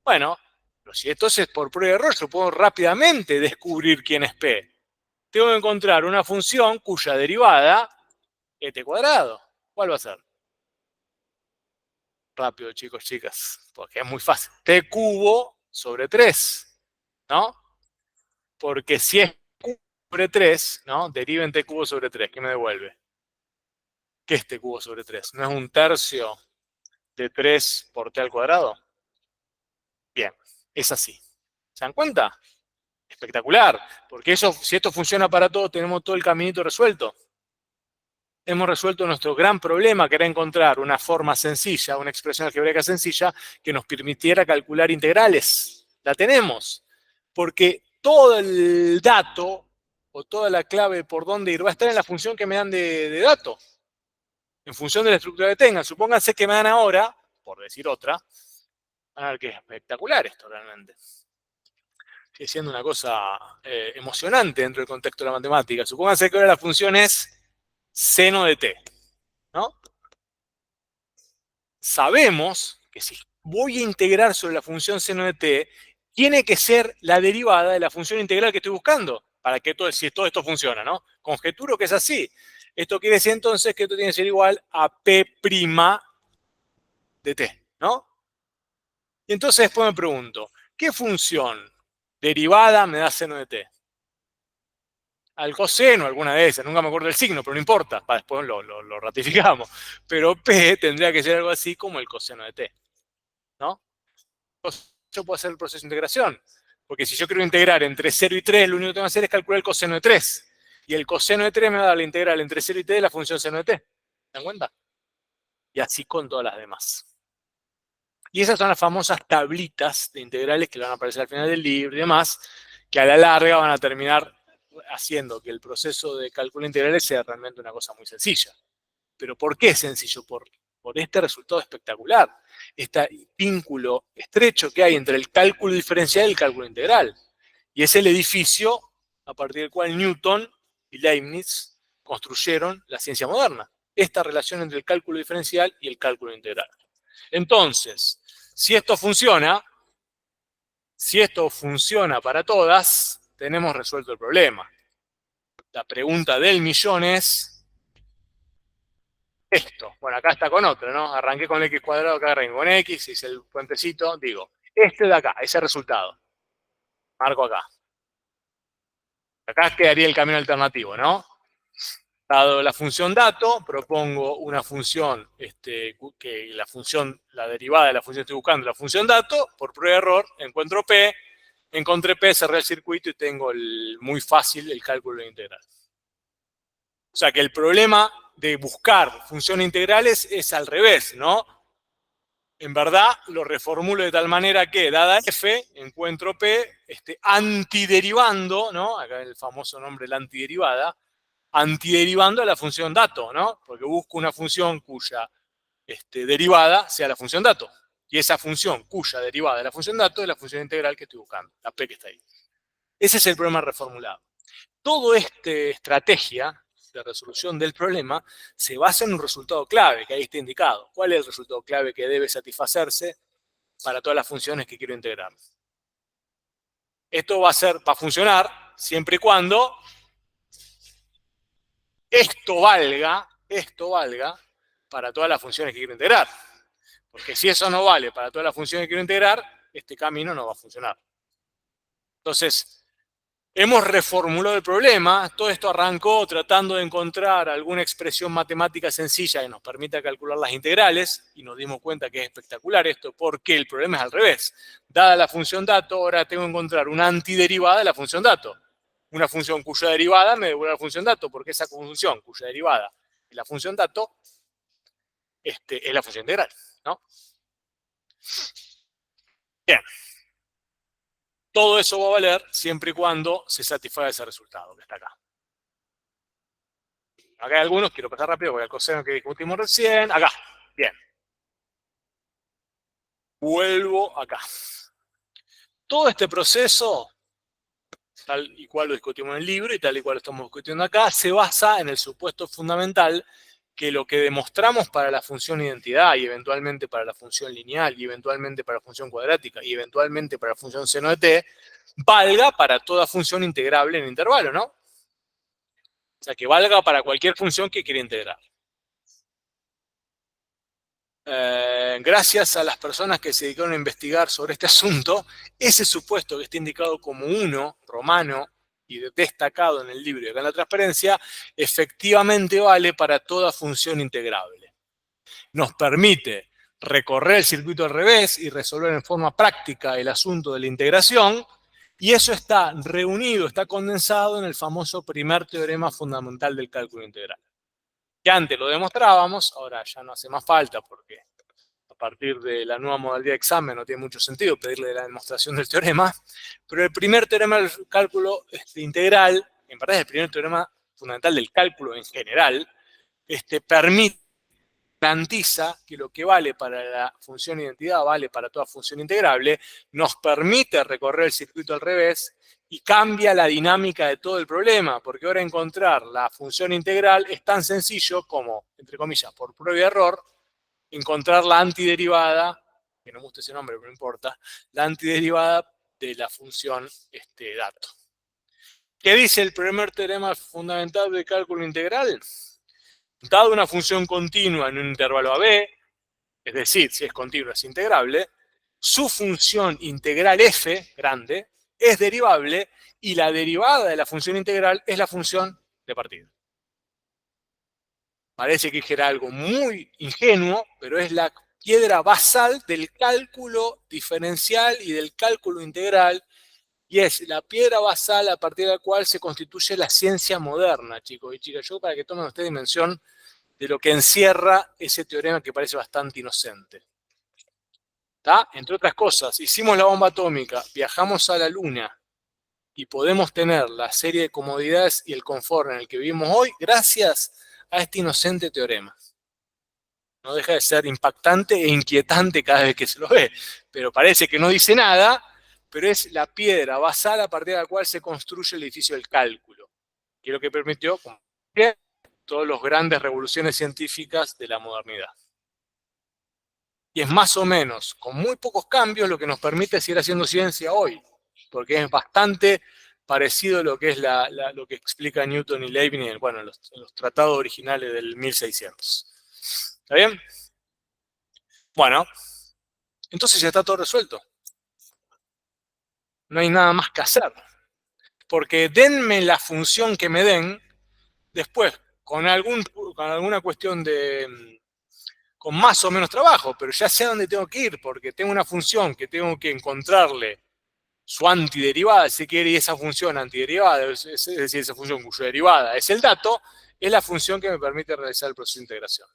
Bueno, pero si entonces por prueba de error yo puedo rápidamente descubrir quién es P. Tengo que encontrar una función cuya derivada es t cuadrado. ¿Cuál va a ser? Rápido, chicos, chicas, porque es muy fácil. T cubo sobre 3, ¿no? Porque si es cubo sobre 3, ¿no? Deriven t cubo sobre 3, ¿qué me devuelve? ¿Qué es t cubo sobre 3? ¿No es un tercio de 3 por t al cuadrado? Bien, es así. ¿Se dan cuenta? Espectacular, porque eso, si esto funciona para todos, tenemos todo el caminito resuelto. Hemos resuelto nuestro gran problema, que era encontrar una forma sencilla, una expresión algebraica sencilla, que nos permitiera calcular integrales. La tenemos, porque todo el dato, o toda la clave por dónde ir, va a estar en la función que me dan de dato, en función de la estructura que tengan. Supónganse que me dan ahora, por decir otra, van a ver que es espectacular esto realmente. Sigue siendo una cosa emocionante dentro del contexto de la matemática. Supónganse que ahora la función es seno de t, ¿no? Sabemos que si voy a integrar sobre la función seno de t, tiene que ser la derivada de la función integral que estoy buscando, para que si todo esto funciona, ¿no? Conjeturo que es así. Esto quiere decir entonces que esto tiene que ser igual a P' de t, ¿no? Y entonces después me pregunto, ¿qué función derivada me da seno de t? Al coseno, alguna de esas, nunca me acuerdo del signo, pero no importa, después lo ratificamos. Pero P tendría que ser algo así como el coseno de t, ¿no? Entonces yo puedo hacer el proceso de integración, porque si yo quiero integrar entre 0 y 3, lo único que tengo que hacer es calcular el coseno de 3. Y el coseno de 3 me va a dar la integral entre 0 y t de la función seno de t. ¿Se dan cuenta? Y así con todas las demás. Y esas son las famosas tablitas de integrales que van a aparecer al final del libro y demás, que a la larga van a terminar haciendo que el proceso de cálculo de integrales sea realmente una cosa muy sencilla. ¿Pero por qué es sencillo? Por este resultado espectacular, este vínculo estrecho que hay entre el cálculo diferencial y el cálculo integral. Y es el edificio a partir del cual Newton y Leibniz construyeron la ciencia moderna. Esta relación entre el cálculo diferencial y el cálculo integral. Entonces, si esto funciona para todas, tenemos resuelto el problema. La pregunta del millón es esto. Bueno, acá está con otro, ¿no? Arranqué con x cuadrado, acá arranqué con x, hice el puentecito, digo, este de acá, ese resultado. Marco acá. Acá quedaría el camino alternativo, ¿no? Dado la función dato, propongo una función, que la derivada de la función que estoy buscando, la función dato, por prueba de error, encuentro P, encontré P, cerré el circuito y tengo muy fácil el cálculo integral. O sea que el problema de buscar funciones integrales es al revés, ¿no? En verdad lo reformulo de tal manera que, dada f, encuentro p, antiderivando, ¿no? Acá el famoso nombre, la antiderivada, antiderivando a la función dato, ¿no? Porque busco una función cuya derivada sea la función dato. Y esa función cuya derivada es la función dato es la función integral que estoy buscando, la p que está ahí. Ese es el problema reformulado. Toda esta estrategia de resolución del problema se basa en un resultado clave que ahí está indicado. ¿Cuál es el resultado clave que debe satisfacerse para todas las funciones que quiero integrar? Esto va a funcionar siempre y cuando esto valga para todas las funciones que quiero integrar. Porque si eso no vale para todas las funciones que quiero integrar, este camino no va a funcionar. Entonces, hemos reformulado el problema. Todo esto arrancó tratando de encontrar alguna expresión matemática sencilla que nos permita calcular las integrales y nos dimos cuenta que es espectacular esto porque el problema es al revés. Dada la función dato, ahora tengo que encontrar una antiderivada de la función dato. Una función cuya derivada me devuelve la función dato, porque esa función cuya derivada es la función dato es la función integral, ¿no? Bien. Todo eso va a valer siempre y cuando se satisfaga ese resultado que está acá. Acá hay algunos, quiero pasar rápido porque el coseno que discutimos recién. Acá, bien. Vuelvo acá. Todo este proceso, tal y cual lo discutimos en el libro y tal y cual lo estamos discutiendo acá, se basa en el supuesto fundamental que lo que demostramos para la función identidad y eventualmente para la función lineal y eventualmente para la función cuadrática y eventualmente para la función seno de t, valga para toda función integrable en intervalo, ¿no? O sea, que valga para cualquier función que quiera integrar. Gracias a las personas que se dedicaron a investigar sobre este asunto, ese supuesto que está indicado como 1, romano, y destacado en el libro y acá en la transparencia, efectivamente vale para toda función integrable. Nos permite recorrer el circuito al revés y resolver en forma práctica el asunto de la integración, y eso está reunido, está condensado en el famoso primer teorema fundamental del cálculo integral. Que antes lo demostrábamos, ahora ya no hace más falta porque a partir de la nueva modalidad de examen no tiene mucho sentido pedirle la demostración del teorema, pero el primer teorema del cálculo integral, en verdad es el primer teorema fundamental del cálculo en general, garantiza que lo que vale para la función identidad vale para toda función integrable, nos permite recorrer el circuito al revés y cambia la dinámica de todo el problema, porque ahora encontrar la función integral es tan sencillo como, entre comillas, por prueba y error, encontrar la antiderivada, que no me gusta ese nombre, pero no importa, la antiderivada de la función dato. ¿Qué dice el primer teorema fundamental de cálculo integral? dado una función continua en un intervalo AB, es decir, si es continua es integrable, su función integral f, grande, es derivable y la derivada de la función integral es la función de partida. Parece que era algo muy ingenuo, pero es la piedra basal del cálculo diferencial y del cálculo integral, y es la piedra basal a partir de la cual se constituye la ciencia moderna, chicos y chicas. Yo para que tomen ustedes dimensión de lo que encierra ese teorema que parece bastante inocente. ¿Tá? Entre otras cosas, hicimos la bomba atómica, viajamos a la Luna y podemos tener la serie de comodidades y el confort en el que vivimos hoy gracias a este inocente teorema. No deja de ser impactante e inquietante cada vez que se lo ve, pero parece que no dice nada, pero es la piedra basal a partir de la cual se construye el edificio del cálculo, que es lo que permitió todas las grandes revoluciones científicas de la modernidad. Y es más o menos, con muy pocos cambios, lo que nos permite seguir haciendo ciencia hoy, porque es bastante parecido a lo que es lo que explica Newton y Leibniz, bueno, en los tratados originales del 1600. ¿Está bien? Bueno, entonces ya está todo resuelto. No hay nada más que hacer. Porque denme la función que me den, después, con alguna cuestión con más o menos trabajo, pero ya sé a dónde tengo que ir, porque tengo una función que tengo que encontrarle su antiderivada, si quiere, y esa función antiderivada, es decir, esa función cuya derivada es el dato, es la función que me permite realizar el proceso de integración.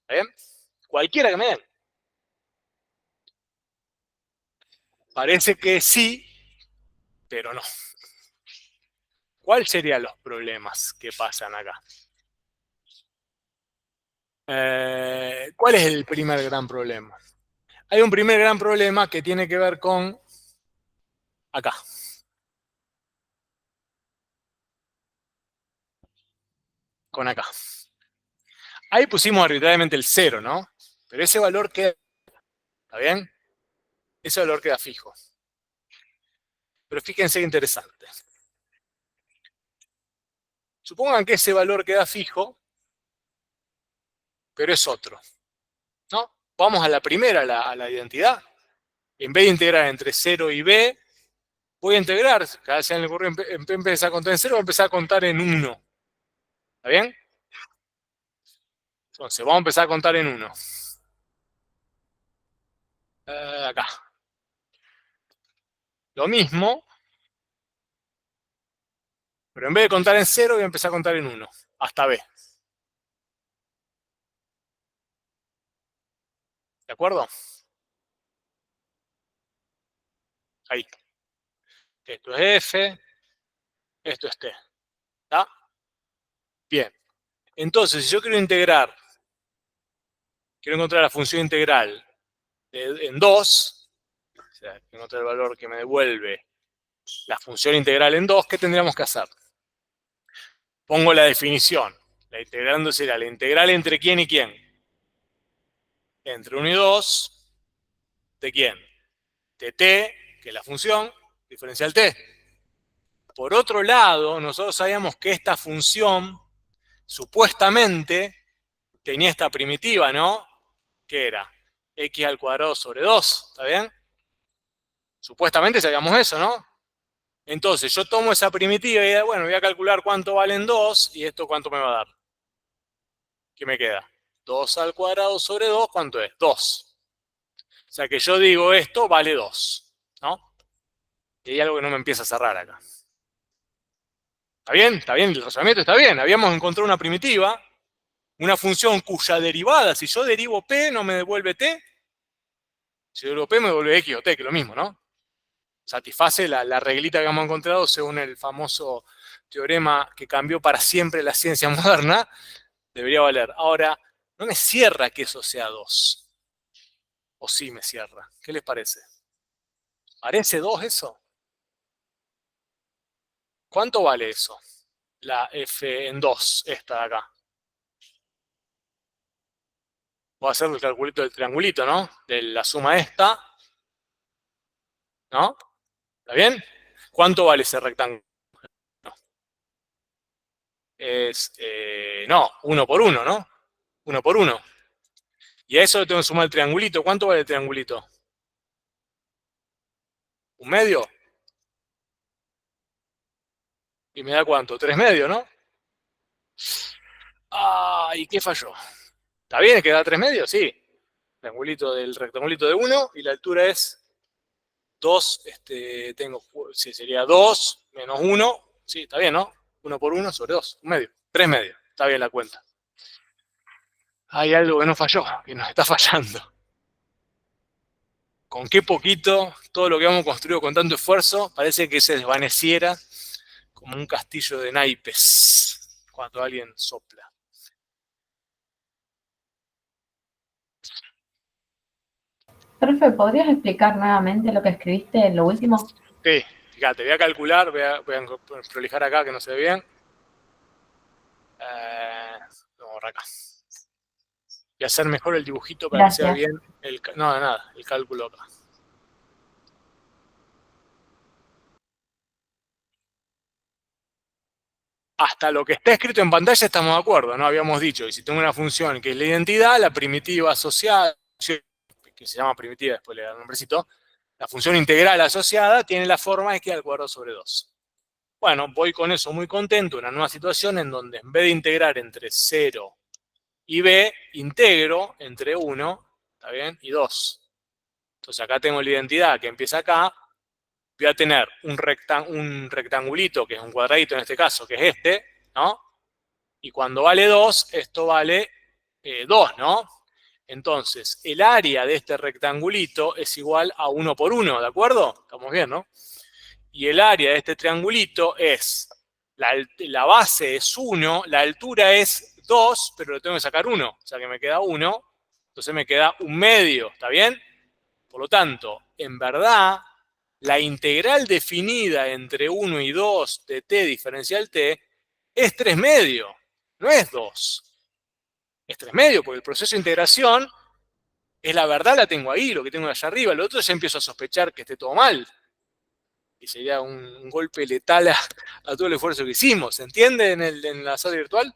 ¿Está bien? Cualquiera que me den. Parece que sí, pero no. ¿Cuáles serían los problemas que pasan acá? ¿Cuál es el primer gran problema? Hay un primer gran problema que tiene que ver con acá. Con acá. Ahí pusimos arbitrariamente el 0, ¿no? Pero ese valor queda, ¿está bien? Ese valor queda fijo. Pero fíjense qué interesante. Supongan que ese valor queda fijo, pero es otro, ¿no? Vamos a la primera, a la identidad. En vez de integrar entre 0 y b, voy a integrar, cada vez en el correo empezar a contar en 0, voy a empezar a contar en 1. ¿Está bien? Entonces, vamos a empezar a contar en 1. Acá. Lo mismo, pero en vez de contar en 0, voy a empezar a contar en 1, hasta b. ¿De acuerdo? Ahí. Esto es f, esto es t. ¿Está? Bien. Entonces, si yo quiero integrar, quiero encontrar la función integral en 2, o sea, quiero encontrar el valor que me devuelve la función integral en 2, ¿qué tendríamos que hacer? Pongo la definición. La integrando será la integral entre quién y quién. Entre 1 y 2, ¿de quién? De t, que es la función diferencial t. Por otro lado, nosotros sabíamos que esta función supuestamente tenía esta primitiva, ¿no? ¿Qué era? X al cuadrado sobre 2, ¿está bien? Supuestamente sabíamos eso, ¿no? Entonces yo tomo esa primitiva y bueno, voy a calcular cuánto valen 2 y esto cuánto me va a dar. ¿Qué me queda? 2 al cuadrado sobre 2, ¿cuánto es? 2. O sea que yo digo esto vale 2, ¿no? Y hay algo que no me empieza a cerrar acá. ¿Está bien? ¿Está bien? El razonamiento está bien. Habíamos encontrado una primitiva, una función cuya derivada, si yo derivo p, no me devuelve t. Si yo derivo p, me devuelve x o t, que es lo mismo, ¿no? Satisface la reglita que hemos encontrado según el famoso teorema que cambió para siempre la ciencia moderna, debería valer. Ahora, no me cierra que eso sea 2. ¿O sí me cierra? ¿Qué les parece? ¿Parece 2 eso? ¿Cuánto vale eso? La f en 2, esta de acá. Voy a hacer el calculito del triangulito, ¿no? De la suma esta. ¿No? ¿Está bien? ¿Cuánto vale ese rectángulo? es, no, 1 por 1, ¿no? 1 por 1. Y a eso le tengo que sumar el triangulito. ¿Cuánto vale el triangulito? ¿Un medio? ¿Y me da cuánto? 3 medios, ¿no? Ah, ¿y qué falló? ¿Está bien que da 3 medios? Sí. Triangulito del rectangulito de 1 y la altura es 2, sí, sería 2 menos 1. Sí, está bien, ¿no? 1 por 1 sobre 2, un medio. 3 medios. Está bien la cuenta. Hay algo que no falló, que nos está fallando. Con qué poquito, todo lo que hemos construido con tanto esfuerzo, parece que se desvaneciera como un castillo de naipes cuando alguien sopla. Profe, ¿podrías explicar nuevamente lo que escribiste en lo último? Sí, fíjate, voy a calcular, voy a prolijar acá que no se ve bien. Vamos a borrar acá. Voy a hacer mejor el dibujito para que sea Gracias. bien no, nada, el cálculo acá. Hasta lo que está escrito en pantalla estamos de acuerdo, ¿no? Habíamos dicho, y si tengo una función que es la identidad, la primitiva asociada, que se llama primitiva, después le da el nombrecito, la función integral asociada tiene la forma de que al cuadrado sobre 2. Bueno, voy con eso muy contento, una nueva situación en donde en vez de integrar entre 0 y b, integro entre 1, ¿está bien? Y 2. Entonces acá tengo la identidad que empieza acá, voy a tener un rectangulito, que es un cuadradito en este caso, que es este, ¿no? Y cuando vale 2, esto vale 2, ¿no? Entonces, el área de este rectangulito es igual a 1 por 1, ¿de acuerdo? Estamos bien, ¿no? Y el área de este triangulito es, la base es 1, la altura es 2, pero le tengo que sacar 1, o sea que me queda 1, entonces me queda un medio, ¿está bien? Por lo tanto, en verdad, la integral definida entre 1 y 2 de t diferencial t es 3 medios, no es 2. Es 3 medios, porque el proceso de integración es la verdad, la tengo ahí, lo que tengo allá arriba. Lo otro ya empiezo a sospechar que esté todo mal. Y sería un golpe letal a todo el esfuerzo que hicimos. ¿Se entiende en la sala virtual?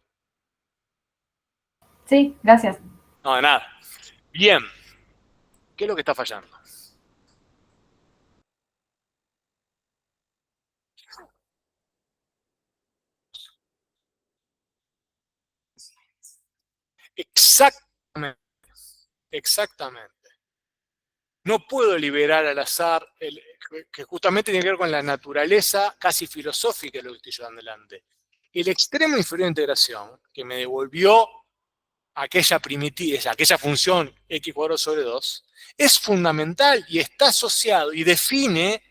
Sí, gracias. No, de nada. Bien. ¿Qué es lo que está fallando? Exactamente. Exactamente. No puedo liberar al azar, que justamente tiene que ver con la naturaleza casi filosófica de lo que estoy llevando adelante. El extremo inferior de integración, que me devolvió aquella primitiva, aquella función x cuadrado sobre 2, es fundamental y está asociado y define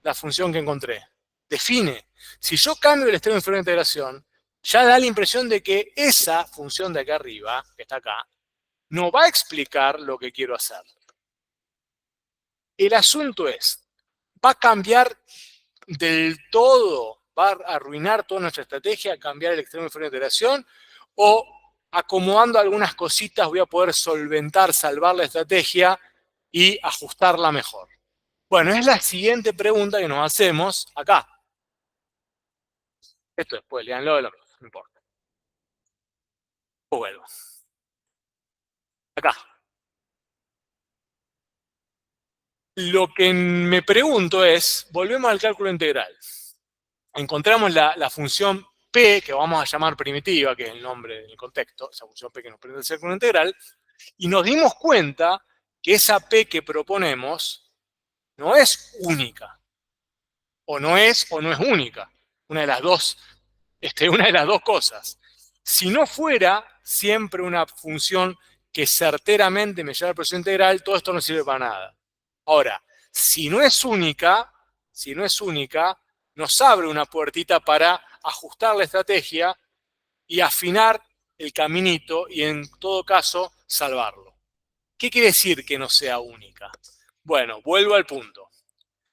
la función que encontré. Define. Si yo cambio el extremo inferior de integración, ya da la impresión de que esa función de acá arriba, que está acá, no va a explicar lo que quiero hacer. El asunto es, ¿va a cambiar del todo, va a arruinar toda nuestra estrategia, cambiar el extremo inferior de integración, o acomodando algunas cositas voy a poder solventar, salvar la estrategia y ajustarla mejor? Bueno, es la siguiente pregunta que nos hacemos acá. Esto después, leanlo de lo mismo, no importa. Vuelvo. Acá. Lo que me pregunto es, volvemos al cálculo integral. Encontramos la función P, que vamos a llamar primitiva, que es el nombre del contexto, esa función P que nos permite el cálculo integral, y nos dimos cuenta que esa P que proponemos no es única, o no es única, una de las dos, una de las dos cosas. Si no fuera siempre una función que certeramente me lleva al proceso integral, todo esto no sirve para nada. Ahora, si no es única, nos abre una puertita para ajustar la estrategia y afinar el caminito y en todo caso salvarlo. ¿Qué quiere decir que no sea única? Bueno, vuelvo al punto.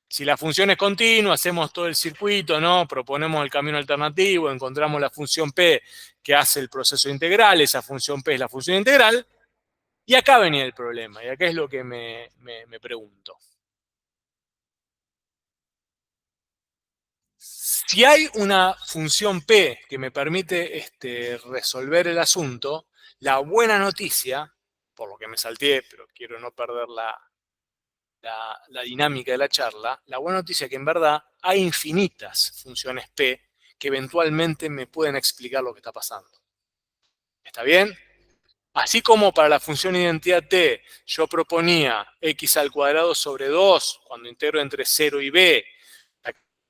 Si la función es continua, hacemos todo el circuito, ¿no? Proponemos el camino alternativo, encontramos la función P que hace el proceso integral, esa función P es la función integral, y acá venía el problema, y acá es lo que me pregunto. Si hay una función P que me permite resolver el asunto, la buena noticia, por lo que me salteé, pero quiero no perder la dinámica de la charla, la buena noticia es que en verdad hay infinitas funciones P que eventualmente me pueden explicar lo que está pasando. ¿Está bien? Así como para la función identidad t yo proponía x al cuadrado sobre 2 cuando integro entre 0 y b,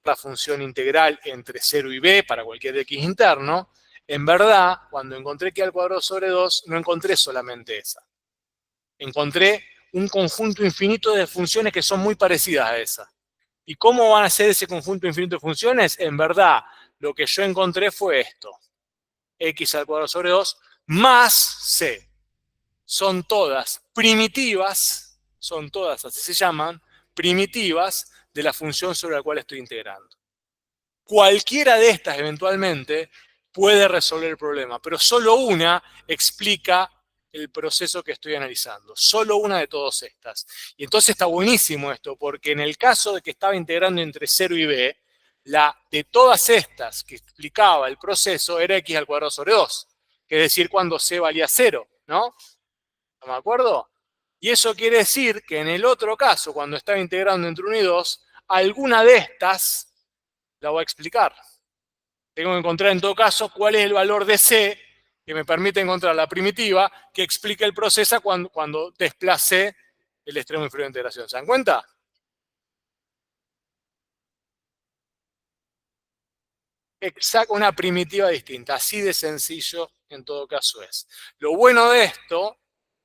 la función integral entre 0 y b para cualquier x interno, en verdad, cuando encontré que al cuadrado sobre 2, no encontré solamente esa. Encontré un conjunto infinito de funciones que son muy parecidas a esa. ¿Y cómo van a ser ese conjunto infinito de funciones? En verdad, lo que yo encontré fue esto. X al cuadrado sobre 2 más c. Son todas primitivas, son todas, así se llaman, primitivas de la función sobre la cual estoy integrando. Cualquiera de estas eventualmente puede resolver el problema, pero solo una explica el proceso que estoy analizando. Solo una de todas estas. Y entonces está buenísimo esto, porque en el caso de que estaba integrando entre 0 y b, la de todas estas que explicaba el proceso era x al cuadrado sobre 2. Que es decir, cuando c valía 0, ¿no? ¿No me acuerdo? Y eso quiere decir que en el otro caso, cuando estaba integrando entre 1 y 2, alguna de estas la voy a explicar. Tengo que encontrar en todo caso cuál es el valor de c que me permite encontrar la primitiva que explica el proceso cuando desplacé el extremo inferior de integración. ¿Se dan cuenta? Exacto, una primitiva distinta. Así de sencillo en todo caso es. Lo bueno de esto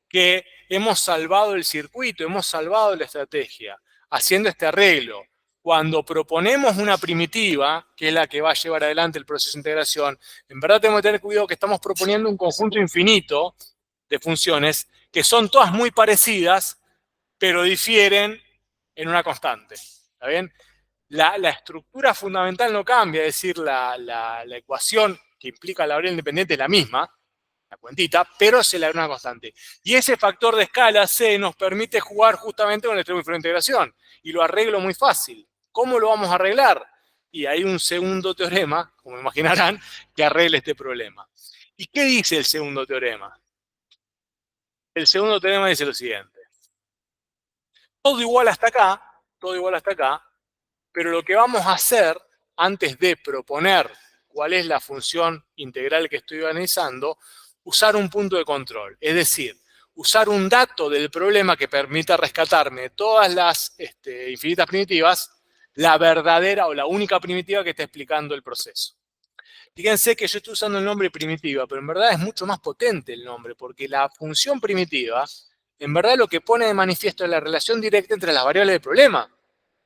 que hemos salvado el circuito, hemos salvado la estrategia, haciendo este arreglo. Cuando proponemos una primitiva, que es la que va a llevar adelante el proceso de integración, en verdad tenemos que tener cuidado que estamos proponiendo un conjunto infinito de funciones que son todas muy parecidas, pero difieren en una constante. ¿Está bien? La estructura fundamental no cambia, es decir, la ecuación que implica la variable independiente es la misma, la cuentita, pero se le da una constante. Y ese factor de escala C nos permite jugar justamente con el extremo inferior de integración. Y lo arreglo muy fácil. ¿Cómo lo vamos a arreglar? Y hay un segundo teorema, como imaginarán, que arregle este problema. ¿Y qué dice el segundo teorema? El segundo teorema dice lo siguiente. Todo igual hasta acá, pero lo que vamos a hacer antes de proponer cuál es la función integral que estoy analizando, usar un punto de control, es decir, usar un dato del problema que permita rescatarme de todas las infinitas primitivas, la verdadera o la única primitiva que está explicando el proceso. Fíjense que yo estoy usando el nombre primitiva, pero en verdad es mucho más potente el nombre, porque la función primitiva, en verdad lo que pone de manifiesto es la relación directa entre las variables del problema,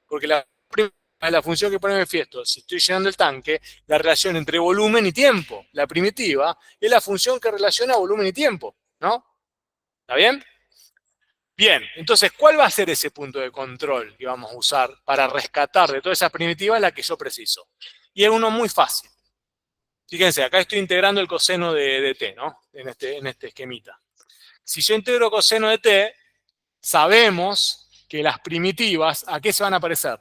porque la función que pone de manifiesto, si estoy llenando el tanque, la relación entre volumen y tiempo. La primitiva es la función que relaciona volumen y tiempo, ¿no? ¿Está bien? Bien, entonces, ¿cuál va a ser ese punto de control que vamos a usar para rescatar de todas esas primitivas la que yo preciso? Y es uno muy fácil. Fíjense, acá estoy integrando el coseno de t, ¿no? En este esquemita. Si yo integro coseno de t, sabemos que las primitivas, ¿a qué se van a parecer?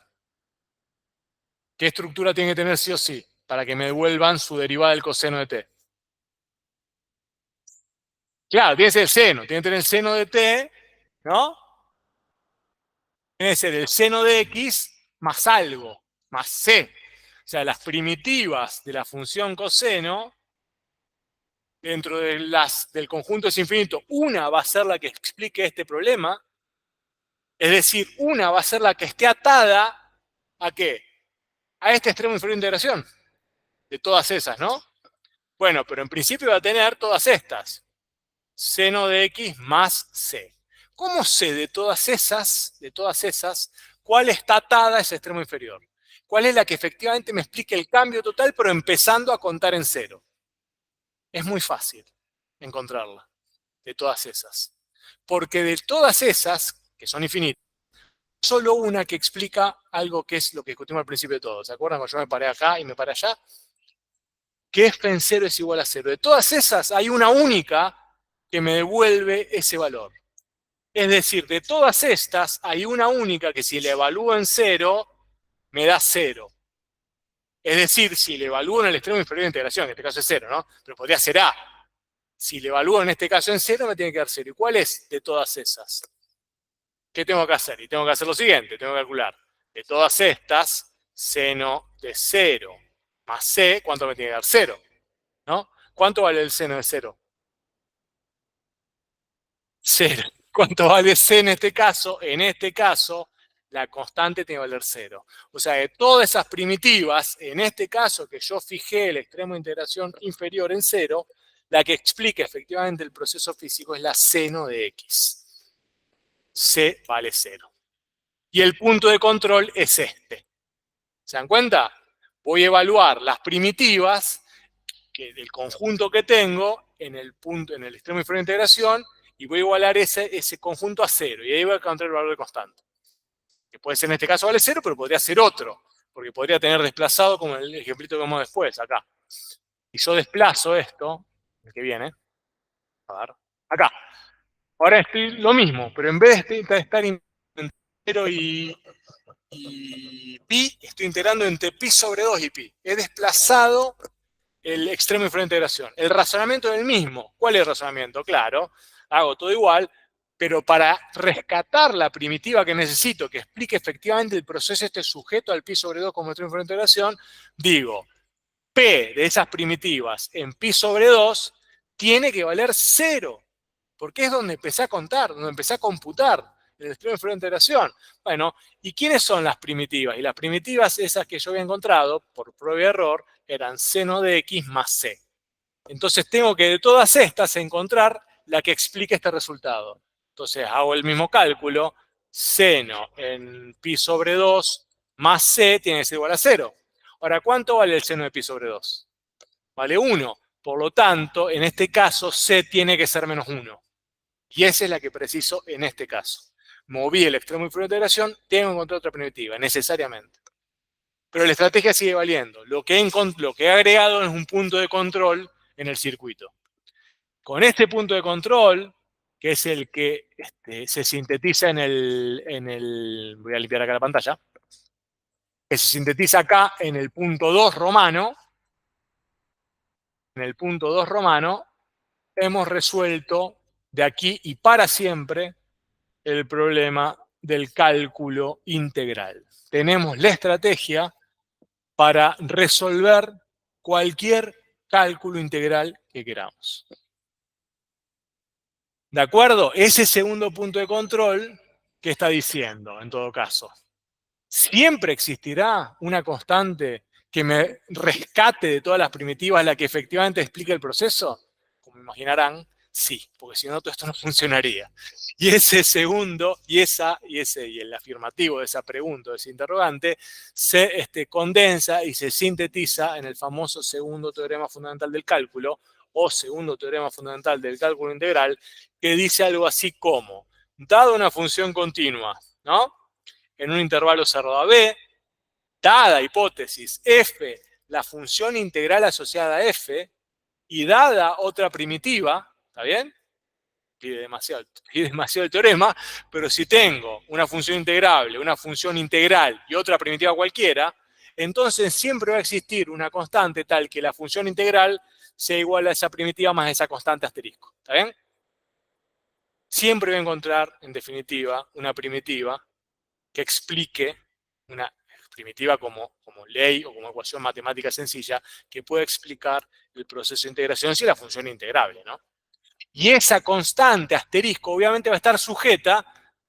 ¿Qué estructura tiene que tener sí o sí para que me devuelvan su derivada del coseno de t? Claro, tiene que ser el seno, tiene que tener el seno de t, ¿no? Tiene que ser el seno de x más algo, más c. O sea, las primitivas de la función coseno, dentro del conjunto es infinito, una va a ser la que explique este problema, es decir, una va a ser la que esté atada ¿a qué? A este extremo inferior de integración, de todas esas, ¿no? Bueno, pero en principio va a tener todas estas. Seno de x más c. ¿Cómo sé de todas esas, cuál está atada a ese extremo inferior? ¿Cuál es la que efectivamente me explica el cambio total, pero empezando a contar en cero? Es muy fácil encontrarla, de todas esas. Porque de todas esas, que son infinitas, solo una que explica algo que es lo que discutimos al principio de todo. ¿Se acuerdan cuando yo me paré acá y me paré allá? Que f en 0 es igual a 0. De todas esas, hay una única que me devuelve ese valor. Es decir, de todas estas, hay una única que si la evalúo en 0, me da 0. Es decir, si le evalúo en el extremo inferior de integración, en este caso es 0, ¿no? Pero podría ser A. Si le evalúo en este caso en 0, me tiene que dar 0. ¿Y cuál es de todas esas? ¿Qué tengo que hacer? Y tengo que hacer lo siguiente, tengo que calcular de todas estas, seno de 0 más C, ¿cuánto me tiene que dar? 0, ¿no? ¿Cuánto vale el seno de 0? 0. ¿Cuánto vale C en este caso? En este caso, la constante tiene que valer 0. O sea, de todas esas primitivas, en este caso que yo fijé el extremo de integración inferior en 0, la que explica efectivamente el proceso físico es la seno de X. C vale 0. Y el punto de control es este. ¿Se dan cuenta? Voy a evaluar las primitivas del conjunto que tengo en el extremo inferior de integración y voy a igualar ese conjunto a 0. Y ahí voy a encontrar el valor de constante. Que puede ser en este caso vale 0, pero podría ser otro. Porque podría tener desplazado como el ejemplito que vemos después, acá. Y yo desplazo esto, el que viene, a ver, acá. Ahora estoy lo mismo, pero en vez de estar integrando 0 y pi, estoy integrando entre pi sobre 2 y pi. He desplazado el extremo inferior de integración. El razonamiento es el mismo. ¿Cuál es el razonamiento? Claro, hago todo igual, pero para rescatar la primitiva que necesito, que explique efectivamente el proceso este sujeto al pi sobre 2 como extremo inferior de integración, digo, P de esas primitivas en pi sobre 2 tiene que valer 0, porque es donde empecé a contar, donde empecé a computar el extremo inferior de integración. Bueno, ¿y quiénes son las primitivas? Y las primitivas, esas que yo había encontrado, por prueba y error, eran seno de X más C. Entonces tengo que de todas estas encontrar la que explique este resultado. Entonces hago el mismo cálculo, seno en pi sobre 2 más C tiene que ser igual a 0. Ahora, ¿cuánto vale el seno de pi sobre 2? Vale 1. Por lo tanto, en este caso, C tiene que ser menos 1. Y esa es la que preciso en este caso. Moví el extremo inferior de integración, tengo que encontrar otra primitiva, necesariamente. Pero la estrategia sigue valiendo. Lo que he agregado es un punto de control en el circuito. Con este punto de control, que es el que se sintetiza voy a limpiar acá la pantalla, que se sintetiza acá en el punto 2 romano, hemos resuelto de aquí y para siempre el problema del cálculo integral. Tenemos la estrategia para resolver cualquier cálculo integral que queramos. ¿De acuerdo? Ese segundo punto de control, ¿qué está diciendo en todo caso? ¿Siempre existirá una constante que me rescate de todas las primitivas la que efectivamente explique el proceso? Como imaginarán, sí, porque si no todo esto no funcionaría. Y ese segundo, y el afirmativo de esa pregunta, de ese interrogante, se condensa y se sintetiza en el famoso segundo teorema fundamental del cálculo, o segundo teorema fundamental del cálculo integral, que dice algo así como, dada una función continua, ¿no?, en un intervalo cerrado a B, dada hipótesis f, la función integral asociada a f, y dada otra primitiva, ¿está bien? Pide demasiado el teorema, pero si tengo una función integrable, una función integral y otra primitiva cualquiera, entonces siempre va a existir una constante tal que la función integral sea igual a esa primitiva más esa constante asterisco, ¿está bien? Siempre voy a encontrar, en definitiva, una primitiva que explique, una primitiva como ley o como ecuación matemática sencilla, que pueda explicar el proceso de integración si la función es integrable, ¿no? Y esa constante asterisco obviamente va a estar sujeta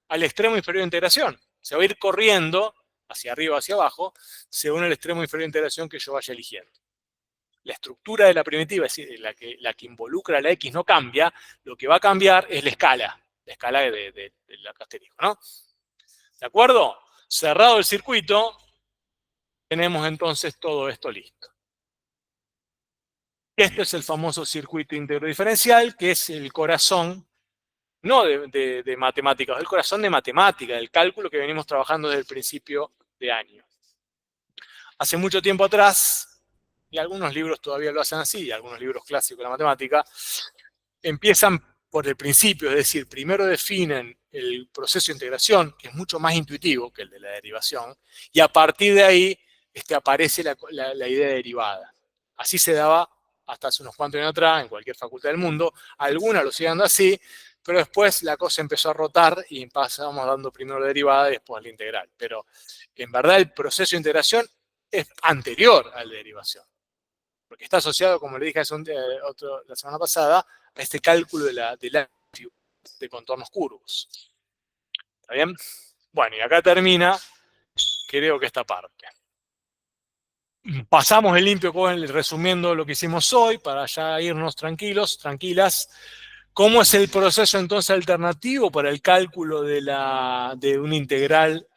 al extremo inferior de integración. Se va a ir corriendo hacia arriba o hacia abajo según el extremo inferior de integración que yo vaya eligiendo. La estructura de la primitiva, es decir, la que involucra a la X no cambia, lo que va a cambiar es la escala de la asterisco, ¿no? ¿De acuerdo? Cerrado el circuito, tenemos entonces todo esto listo. Este es el famoso circuito íntegro diferencial, que es el corazón, no de matemáticas, el corazón de matemática, del cálculo que venimos trabajando desde el principio de año. Hace mucho tiempo atrás, y algunos libros todavía lo hacen así, y algunos libros clásicos de la matemática, empiezan por el principio, es decir, primero definen el proceso de integración, que es mucho más intuitivo que el de la derivación, y a partir de ahí aparece la idea de derivada. Así se daba hasta hace unos cuantos años atrás en cualquier facultad del mundo. Algunas lo siguen dando así, pero después la cosa empezó a rotar y pasamos dando primero la derivada y después la integral. Pero en verdad el proceso de integración es anterior a la derivación, porque está asociado, como le dije la semana pasada, a este cálculo de contornos curvos. ¿Está bien? Bueno, y acá termina, creo que esta parte. Pasamos el limpio resumiendo lo que hicimos hoy, para ya irnos tranquilos, tranquilas. ¿Cómo es el proceso entonces alternativo para el cálculo de una integral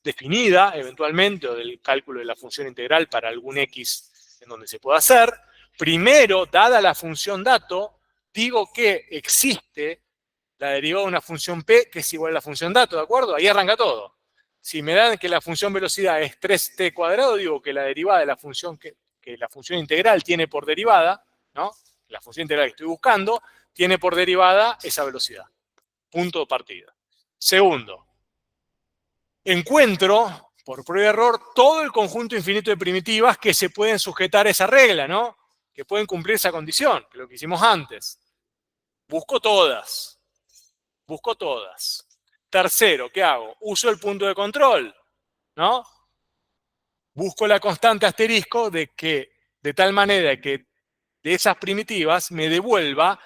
definida, eventualmente, o del cálculo de la función integral para algún x en donde se pueda hacer? Primero, dada la función dato, digo que existe la derivada de una función p que es igual a la función dato, ¿de acuerdo? Ahí arranca todo. Si me dan que la función velocidad es 3t cuadrado, digo que la derivada de la función que la función integral tiene por derivada, ¿no? La función integral que estoy buscando, tiene por derivada esa velocidad. Punto de partida. Segundo, encuentro, por prueba de error, todo el conjunto infinito de primitivas que se pueden sujetar a esa regla, ¿no? Que pueden cumplir esa condición, que es lo que hicimos antes. Busco todas. Busco todas. Tercero, ¿qué hago? Uso el punto de control, ¿no? Busco la constante asterisco de tal manera que de esas primitivas me devuelva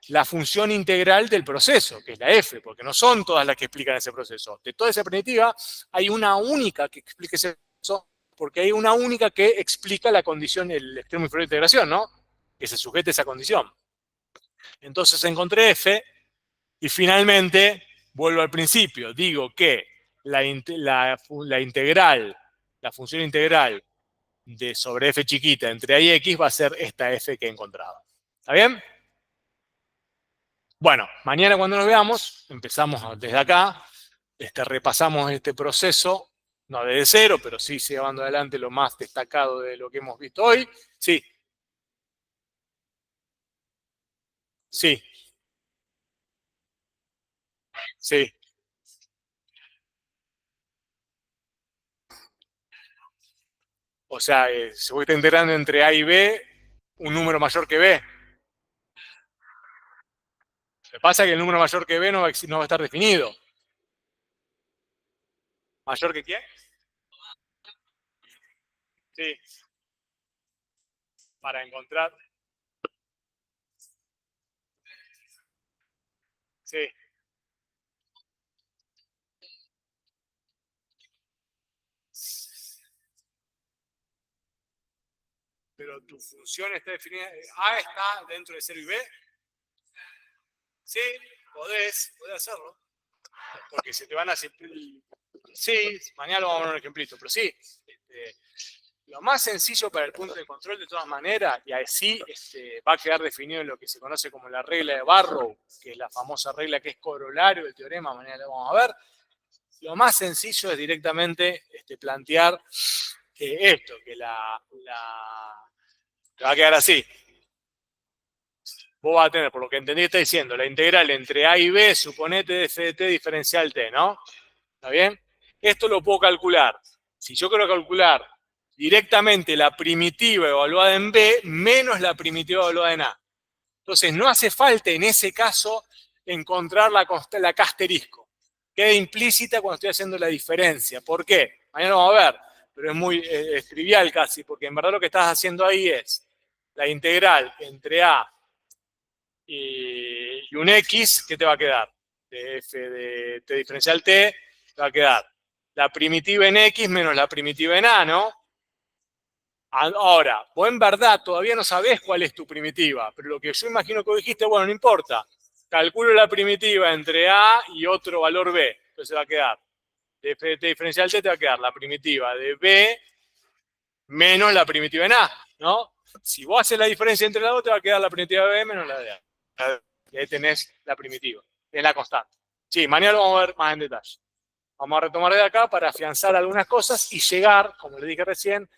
la función integral del proceso, que es la f, porque no son todas las que explican ese proceso. De toda esa primitiva hay una única que explique ese proceso, porque hay una única que explica la condición, el extremo inferior de integración, ¿no? Que se sujete a esa condición. Entonces encontré f y finalmente vuelvo al principio. Digo que la integral, la función integral de sobre f chiquita entre a y x va a ser esta f que he encontrado. ¿Está bien? Bueno, mañana cuando nos veamos, empezamos desde acá, repasamos este proceso, no desde cero, pero sí llevando adelante lo más destacado de lo que hemos visto hoy. Sí. Sí. Sí. O sea, se puede estar integrando entre A y B un número mayor que B. Lo que pasa es que el número mayor que B no va a estar definido. ¿Mayor que quién? Sí. Para encontrar. Sí. Pero tu función está definida. A está dentro de 0 y B. Sí, podés hacerlo. Porque se te van a hacer. Sí, mañana vamos a ver un ejemplito, pero sí. Lo más sencillo para el punto de control, de todas maneras, y así va a quedar definido en lo que se conoce como la regla de Barrow, que es la famosa regla que es corolario del teorema, mañana lo vamos a ver. Lo más sencillo es directamente plantear esto, que te va a quedar así. Vos vas a tener, por lo que entendí, está diciendo, la integral entre A y B, suponete de f de t diferencial t, ¿no? ¿Está bien? Esto lo puedo calcular. Si yo quiero calcular directamente la primitiva evaluada en B menos la primitiva evaluada en A. Entonces, no hace falta en ese caso encontrar la K asterisco. Queda implícita cuando estoy haciendo la diferencia. ¿Por qué? Mañana vamos a ver, pero es muy trivial casi, porque en verdad lo que estás haciendo ahí es la integral entre A y un X, ¿qué te va a quedar? De f de t diferencial t, te va a quedar la primitiva en X menos la primitiva en A, ¿no? Ahora, vos en verdad todavía no sabés cuál es tu primitiva, pero lo que yo imagino que vos dijiste, bueno, no importa. Calculo la primitiva entre A y otro valor B. Entonces va a quedar, de f de t diferencial t te va a quedar la primitiva de B menos la primitiva en A, ¿no? Si vos haces la diferencia entre las dos, te va a quedar la primitiva de B menos la de A. Y ahí tenés la primitiva, es la constante. Sí, mañana lo vamos a ver más en detalle. Vamos a retomar de acá para afianzar algunas cosas y llegar, como les dije recién,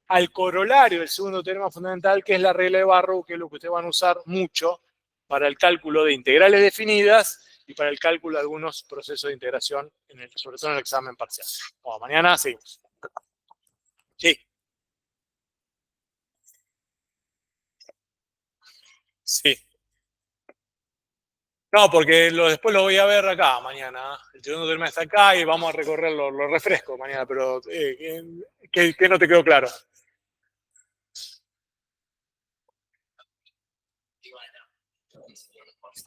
al corolario del segundo teorema fundamental, que es la regla de Barrow, que es lo que ustedes van a usar mucho para el cálculo de integrales definidas y para el cálculo de algunos procesos de integración, sobre todo en el examen parcial. Bueno, mañana seguimos. Sí. Sí. No, porque después lo voy a ver acá mañana. El segundo teorema está acá y vamos a recorrerlo, lo refresco mañana, pero ¿qué no te quedó claro?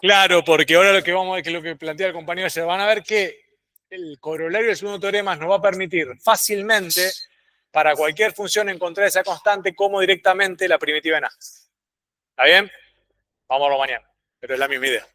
Claro, porque ahora lo que vamos a ver, que lo que plantea el compañero, se van a ver que el corolario del segundo teorema nos va a permitir fácilmente para cualquier función encontrar esa constante como directamente la primitiva en A. ¿Está bien? Vamos a verlo mañana, pero es la misma idea.